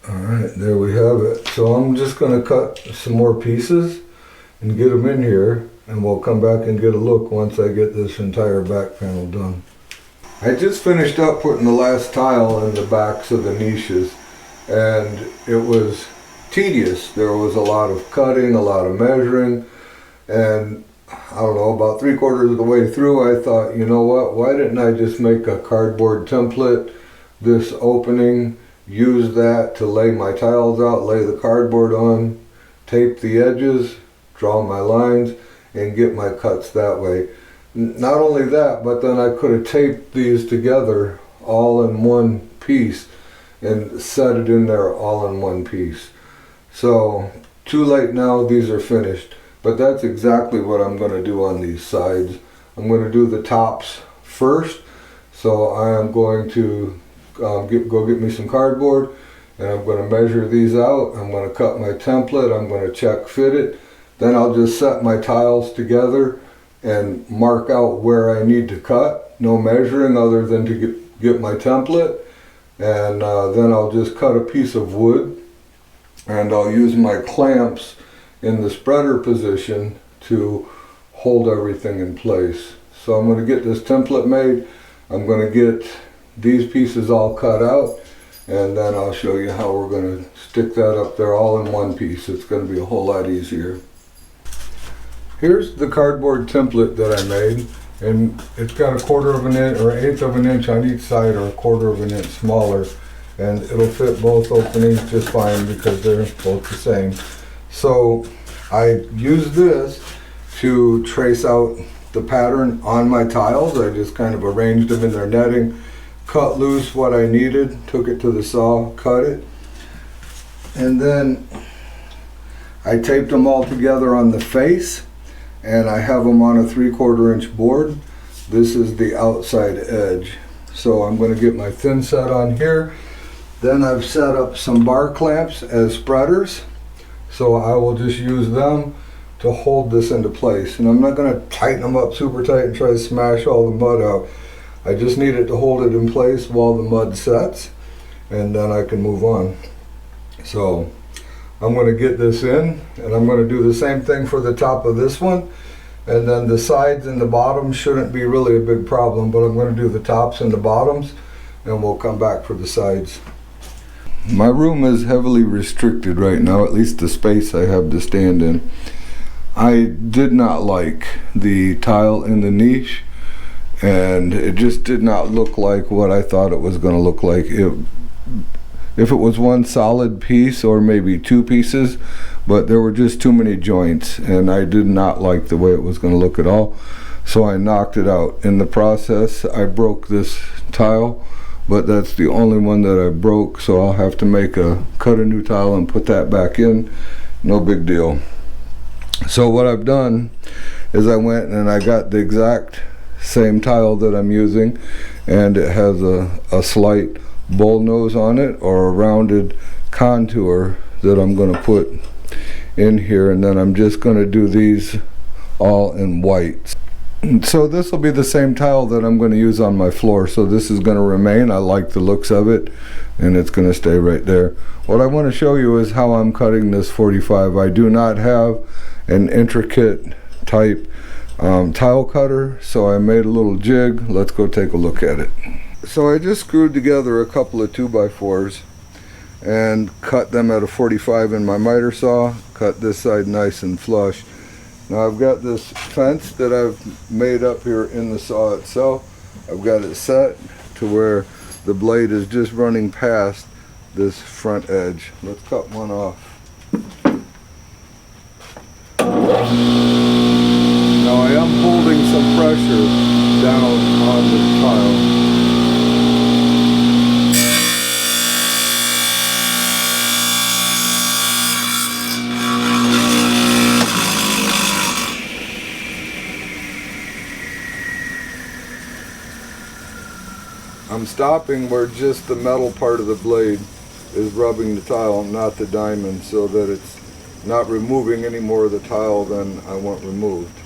Speaker 1: Alright, there we have it. So I'm just going to cut some more pieces and get them in here, and we'll come back and get a look once I get this entire back panel done. I just finished up putting the last tile in the backs of the niches, and it was tedious. There was a lot of cutting, a lot of measuring, and I don't know, about 3/4 of the way through I thought, you know what, why didn't I just make a cardboard template, this opening, use that to lay my tiles out, lay the cardboard on, tape the edges, draw my lines, and get my cuts that way. Not only that, but then I could have taped these together all in one piece and set it in there all in one piece. So too late now, these are finished, but that's exactly what I'm going to do on these sides. I'm going to do the tops first, so I am going to go get me some cardboard, and I'm going to measure these out. I'm going to cut my template, I'm going to check fit it, then I'll just set my tiles together and mark out where I need to cut, no measuring other than to get my template, and then I'll just cut a piece of wood, and I'll use my clamps in the spreader position to hold everything in place. So I'm going to get this template made, I'm going to get these pieces all cut out, and then I'll show you how we're going to stick that up there all in one piece. It's going to be a whole lot easier. Here's the cardboard template that I made, and it's got 1/4 of an inch or 1/8 of an inch on each side, or 1/4 of an inch smaller, and it'll fit both openings just fine because they're both the same. So I use this to trace out the pattern on my tiles. I just kind of arranged them in their netting, cut loose what I needed, took it to the saw, cut it, and then I taped them all together on the face, and I have them on a 3/4 inch board. This is the outside edge. So I'm going to get my thin set on here. Then I've set up some bar clamps as spreaders, so I will just use them to hold this into place. And I'm not going to tighten them up super tight and try to smash all the mud out. I just need it to hold it in place while the mud sets, and then I can move on. So I'm going to get this in, and I'm going to do the same thing for the top of this one, and then the sides and the bottoms shouldn't be really a big problem, but I'm going to do the tops and the bottoms, and we'll come back for the sides. My room is heavily restricted right now, at least the space I have to stand in. I did not like the tile in the niche, and it just did not look like what I thought it was going to look like. If it was one solid piece or maybe two pieces, but there were just too many joints, and I did not like the way it was going to look at all, so I knocked it out. In the process, I broke this tile, but that's the only one that I broke, so I'll have to cut a new tile and put that back in. No big deal. So what I've done is I went and I got the exact same tile that I'm using, and it has a slight bull nose on it, or a rounded contour that I'm going to put in here, and then I'm just going to do these all in white. So this will be the same tile that I'm going to use on my floor, so this is going to remain. I like the looks of it, and it's going to stay right there. What I want to show you is how I'm cutting this 45. I do not have an intricate type tile cutter, so I made a little jig. Let's go take a look at it. So I just screwed together a couple of 2x4s and cut them at a 45 in my miter saw, cut this side nice and flush. Now I've got this fence that I've made up here in the saw itself. I've got it set to where the blade is just running past this front edge. Let's cut one off. Now I am holding some pressure down on the tile. I'm stopping where just the metal part of the blade is rubbing the tile, not the diamond, so that it's not removing any more of the tile than I want removed.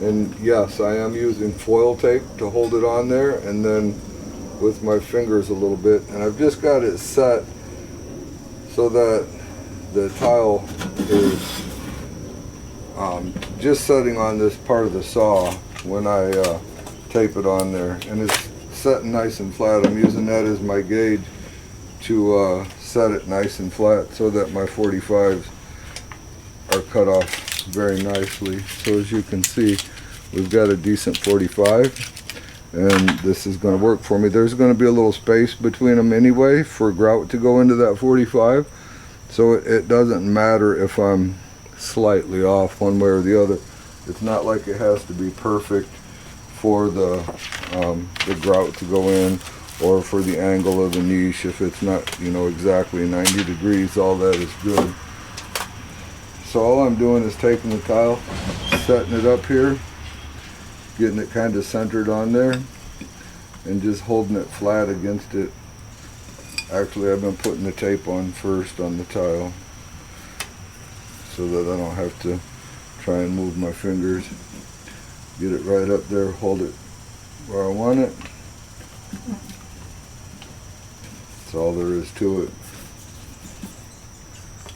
Speaker 1: And yes, I am using foil tape to hold it on there, and then with my fingers a little bit, and I've just got it set so that the tile is just setting on this part of the saw when I tape it on there, and it's set nice and flat. I'm using that as my gauge to set it nice and flat so that my 45s are cut off very nicely. So as you can see, we've got a decent 45, and this is going to work for me. There's going to be a little space between them anyway for grout to go into that 45, so it doesn't matter if I'm slightly off one way or the other. It's not like it has to be perfect for the grout to go in, or for the angle of the niche. If it's not, you know, exactly 90 degrees, all that is good. So all I'm doing is taking the tile, setting it up here, getting it kind of centered on there, and just holding it flat against it. Actually, I've been putting the tape on first on the tile so that I don't have to try and move my fingers. Get it right up there, hold it where I want it. That's all there is to it.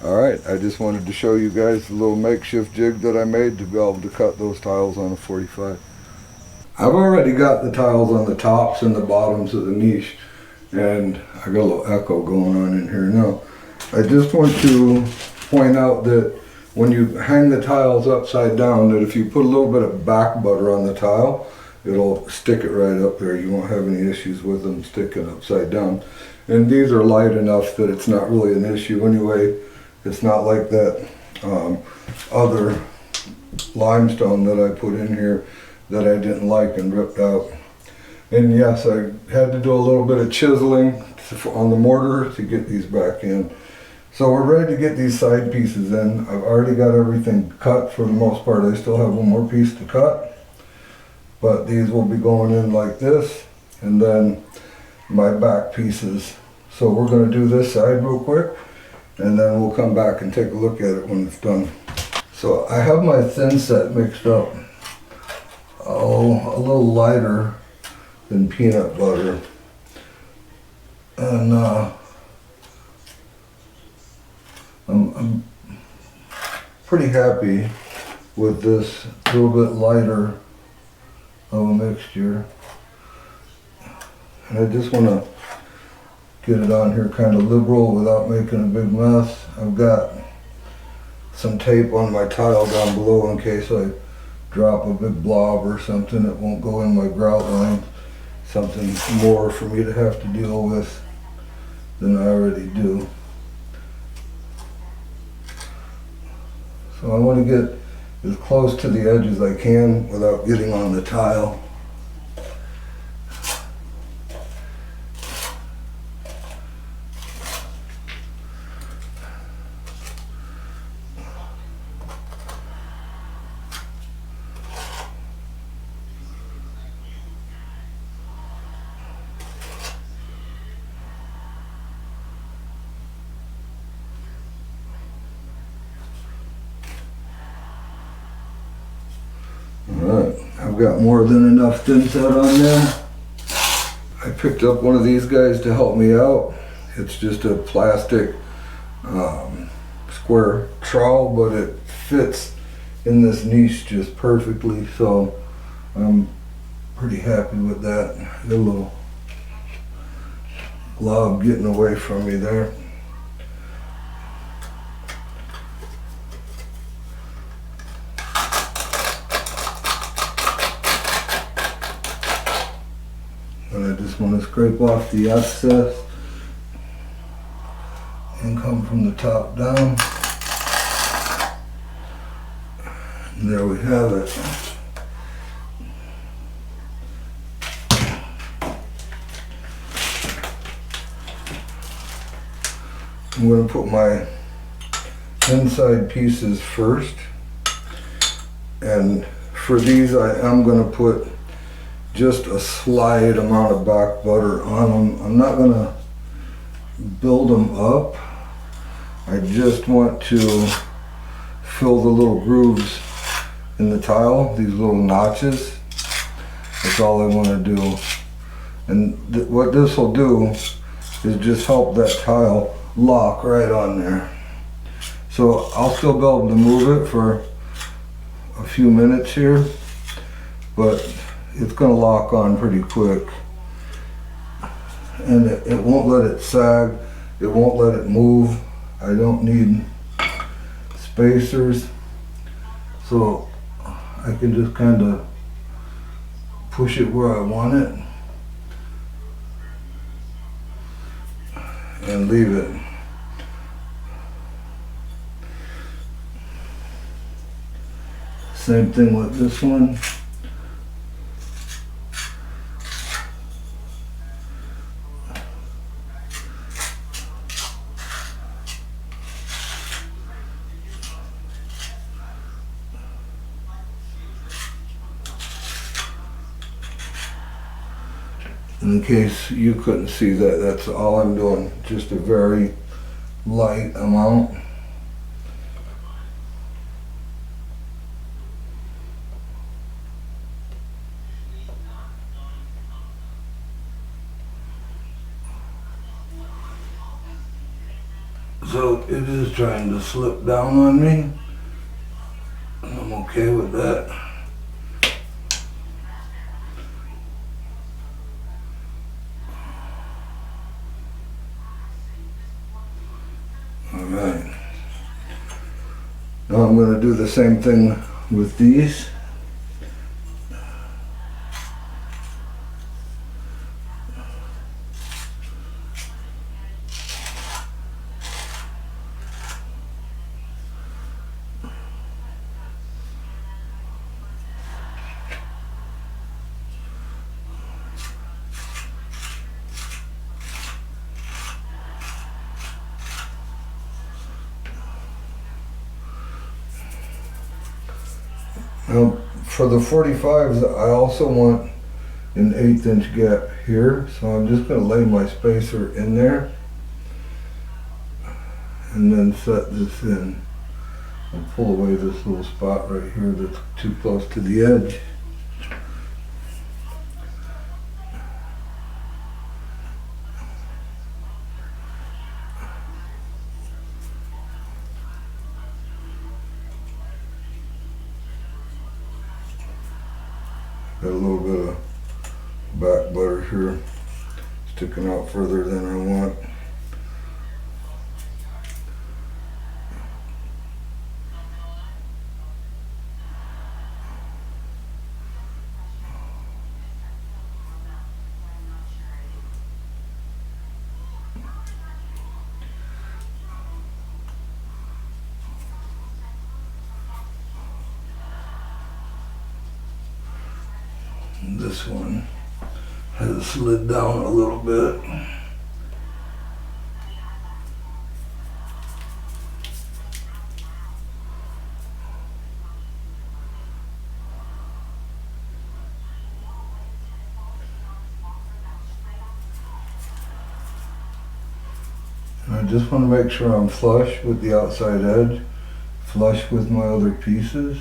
Speaker 1: Alright, I just wanted to show you guys the little makeshift jig that I made to be able to cut those tiles on a 45. I've already got the tiles on the tops and the bottoms of the niche, and I got a little echo going on in here now. I just want to point out that when you hang the tiles upside down, that if you put a little bit of back butter on the tile, it'll stick it right up there. You won't have any issues with them sticking upside down. And these are light enough that it's not really an issue anyway. It's not like that other limestone that I put in here that I didn't like and ripped out. And yes, I had to do a little bit of chiseling on the mortar to get these back in. So we're ready to get these side pieces in. I've already got everything cut for the most part. I still have one more piece to cut, but these will be going in like this, and then my back pieces. So we're going to do this side real quick, and then we'll come back and take a look at it when it's done. So I have my thinset mixed up, a little lighter than peanut butter, and I'm pretty happy with this little bit lighter of a mixture. And I just want to get it on here kind of liberal without making a big mess. I've got some tape on my tile down below in case I drop a big blob or something. It won't go in my grout line. Something more for me to have to deal with than I already do. So I want to get as close to the edge as I can without getting on the tile. Alright, I've got more than enough thinset on there. I picked up one of these guys to help me out. It's just a plastic square trowel, but it fits in this niche just perfectly, so I'm pretty happy with that. Got a little glob getting away from me there.
Speaker 2: just want to scrape off the excess and come from the top down. And there we have it. I'm going to put my inside pieces first, and for these I am going to put just a slight amount of back butter on them. I'm not going to build them up. I just want to fill the little grooves in the tile, these little notches. That's all I want to do. And what this will do is just help that tile lock right on there. So I'll still be able to move it for a few minutes here, but it's going to lock on pretty quick. And it won't let it sag, it won't let it move. I don't need spacers, so I can just kind of push it where I want it and leave it. Same thing with this one. In case you couldn't see that, that's all I'm doing, just a very light amount. So it is trying to slip down on me, and I'm okay with that. Alright, now I'm going to do the same thing with these. Now, for the 45s, I also want an 1/8 inch gap here, so I'm just going to lay my spacer in there and then set this in. I'll pull away this little spot right here that's too close to the edge. Got a little bit of back butter here sticking out further than I want. This one has slid down a little bit. And I just want to make sure I'm flush with the outside edge, flush with my other pieces.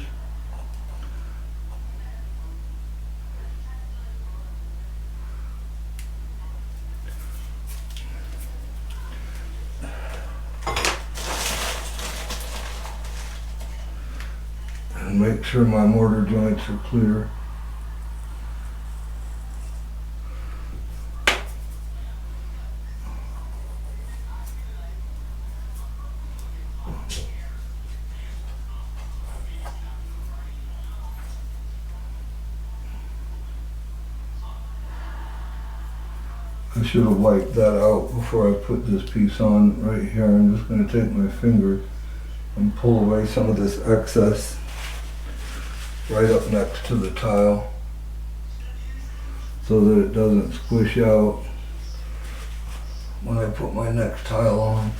Speaker 2: And make sure my mortar joints are clear. I should have wiped that out before I put this piece on right here. I'm just going to take my finger and pull away some of this excess right up next to the tile so that it doesn't squish out when I put my next tile on.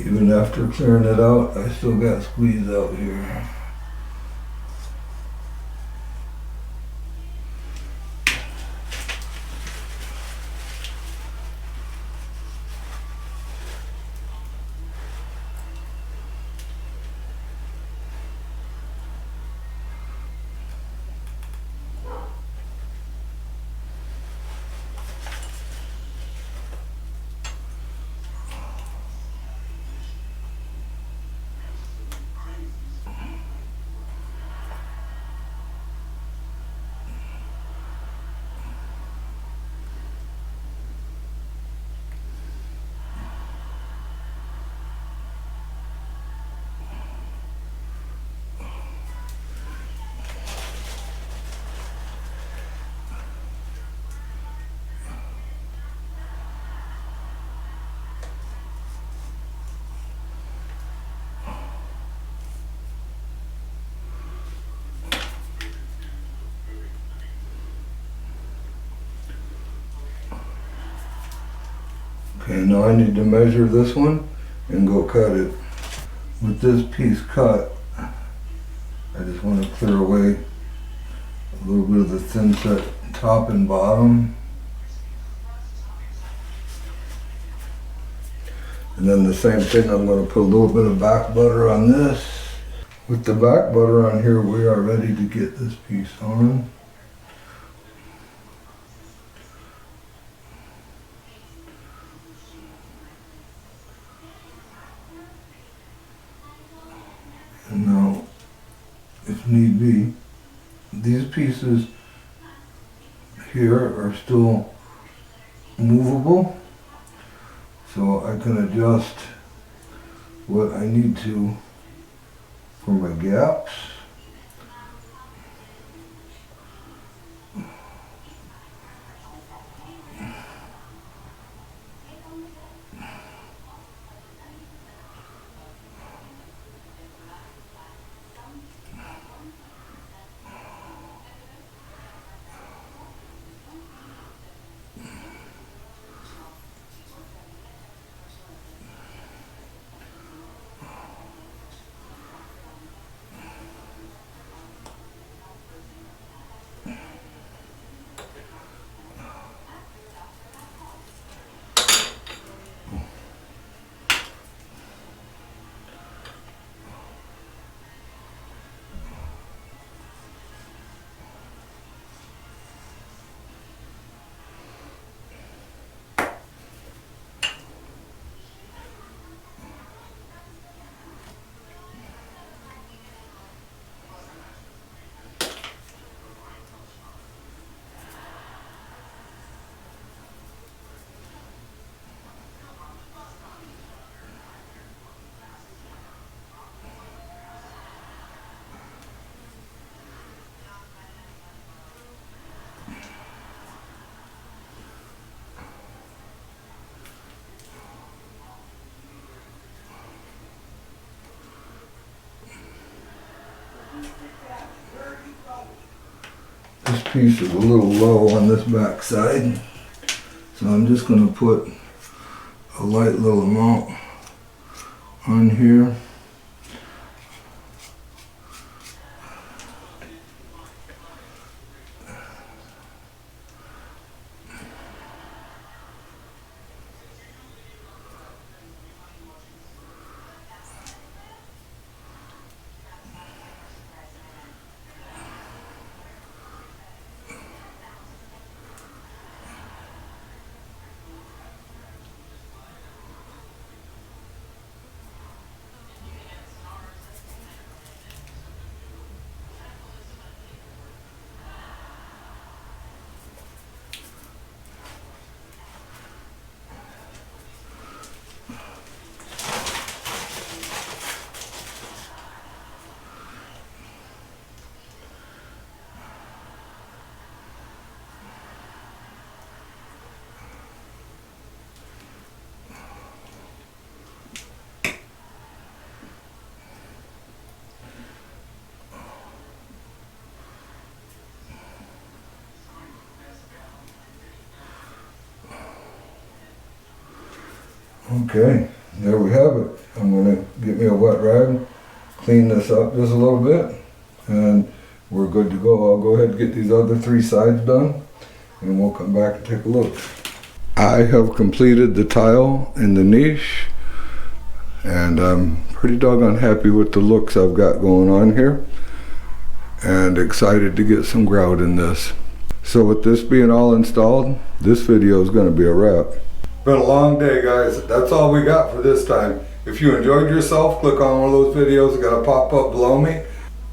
Speaker 2: Even after clearing it out, I still got squeeze out here. Okay, now I need to measure this one and go cut it. With this piece cut, I just want to clear away a little bit of the thinset top and bottom. And then the same thing, I'm going to put a little bit of back butter on this. With the back butter on here, we are ready to get this piece on. And now, if need be, these pieces here are still movable, so I can adjust what I need to for my gaps. This piece is a little low on this back side, so I'm just going to put a light little amount on here. Okay, there we have it. I'm gonna get me a wet rag, clean this up just a little bit, and we're good to go. I'll go ahead and get these other 3 sides done, and we'll come back and take a look. I have completed the tile in the niche, and I'm pretty doggone happy with the looks I've got going on here, and excited to get some grout in this. So with this being all installed, this video is going to be a wrap. Been a long day, guys. That's all we got for this time. If you enjoyed yourself, click on one of those videos that got to pop up below me.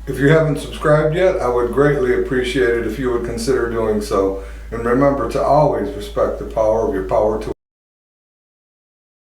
Speaker 2: If you haven't subscribed yet, I would greatly appreciate it if you would consider doing so. And remember to always respect the power of your power tool.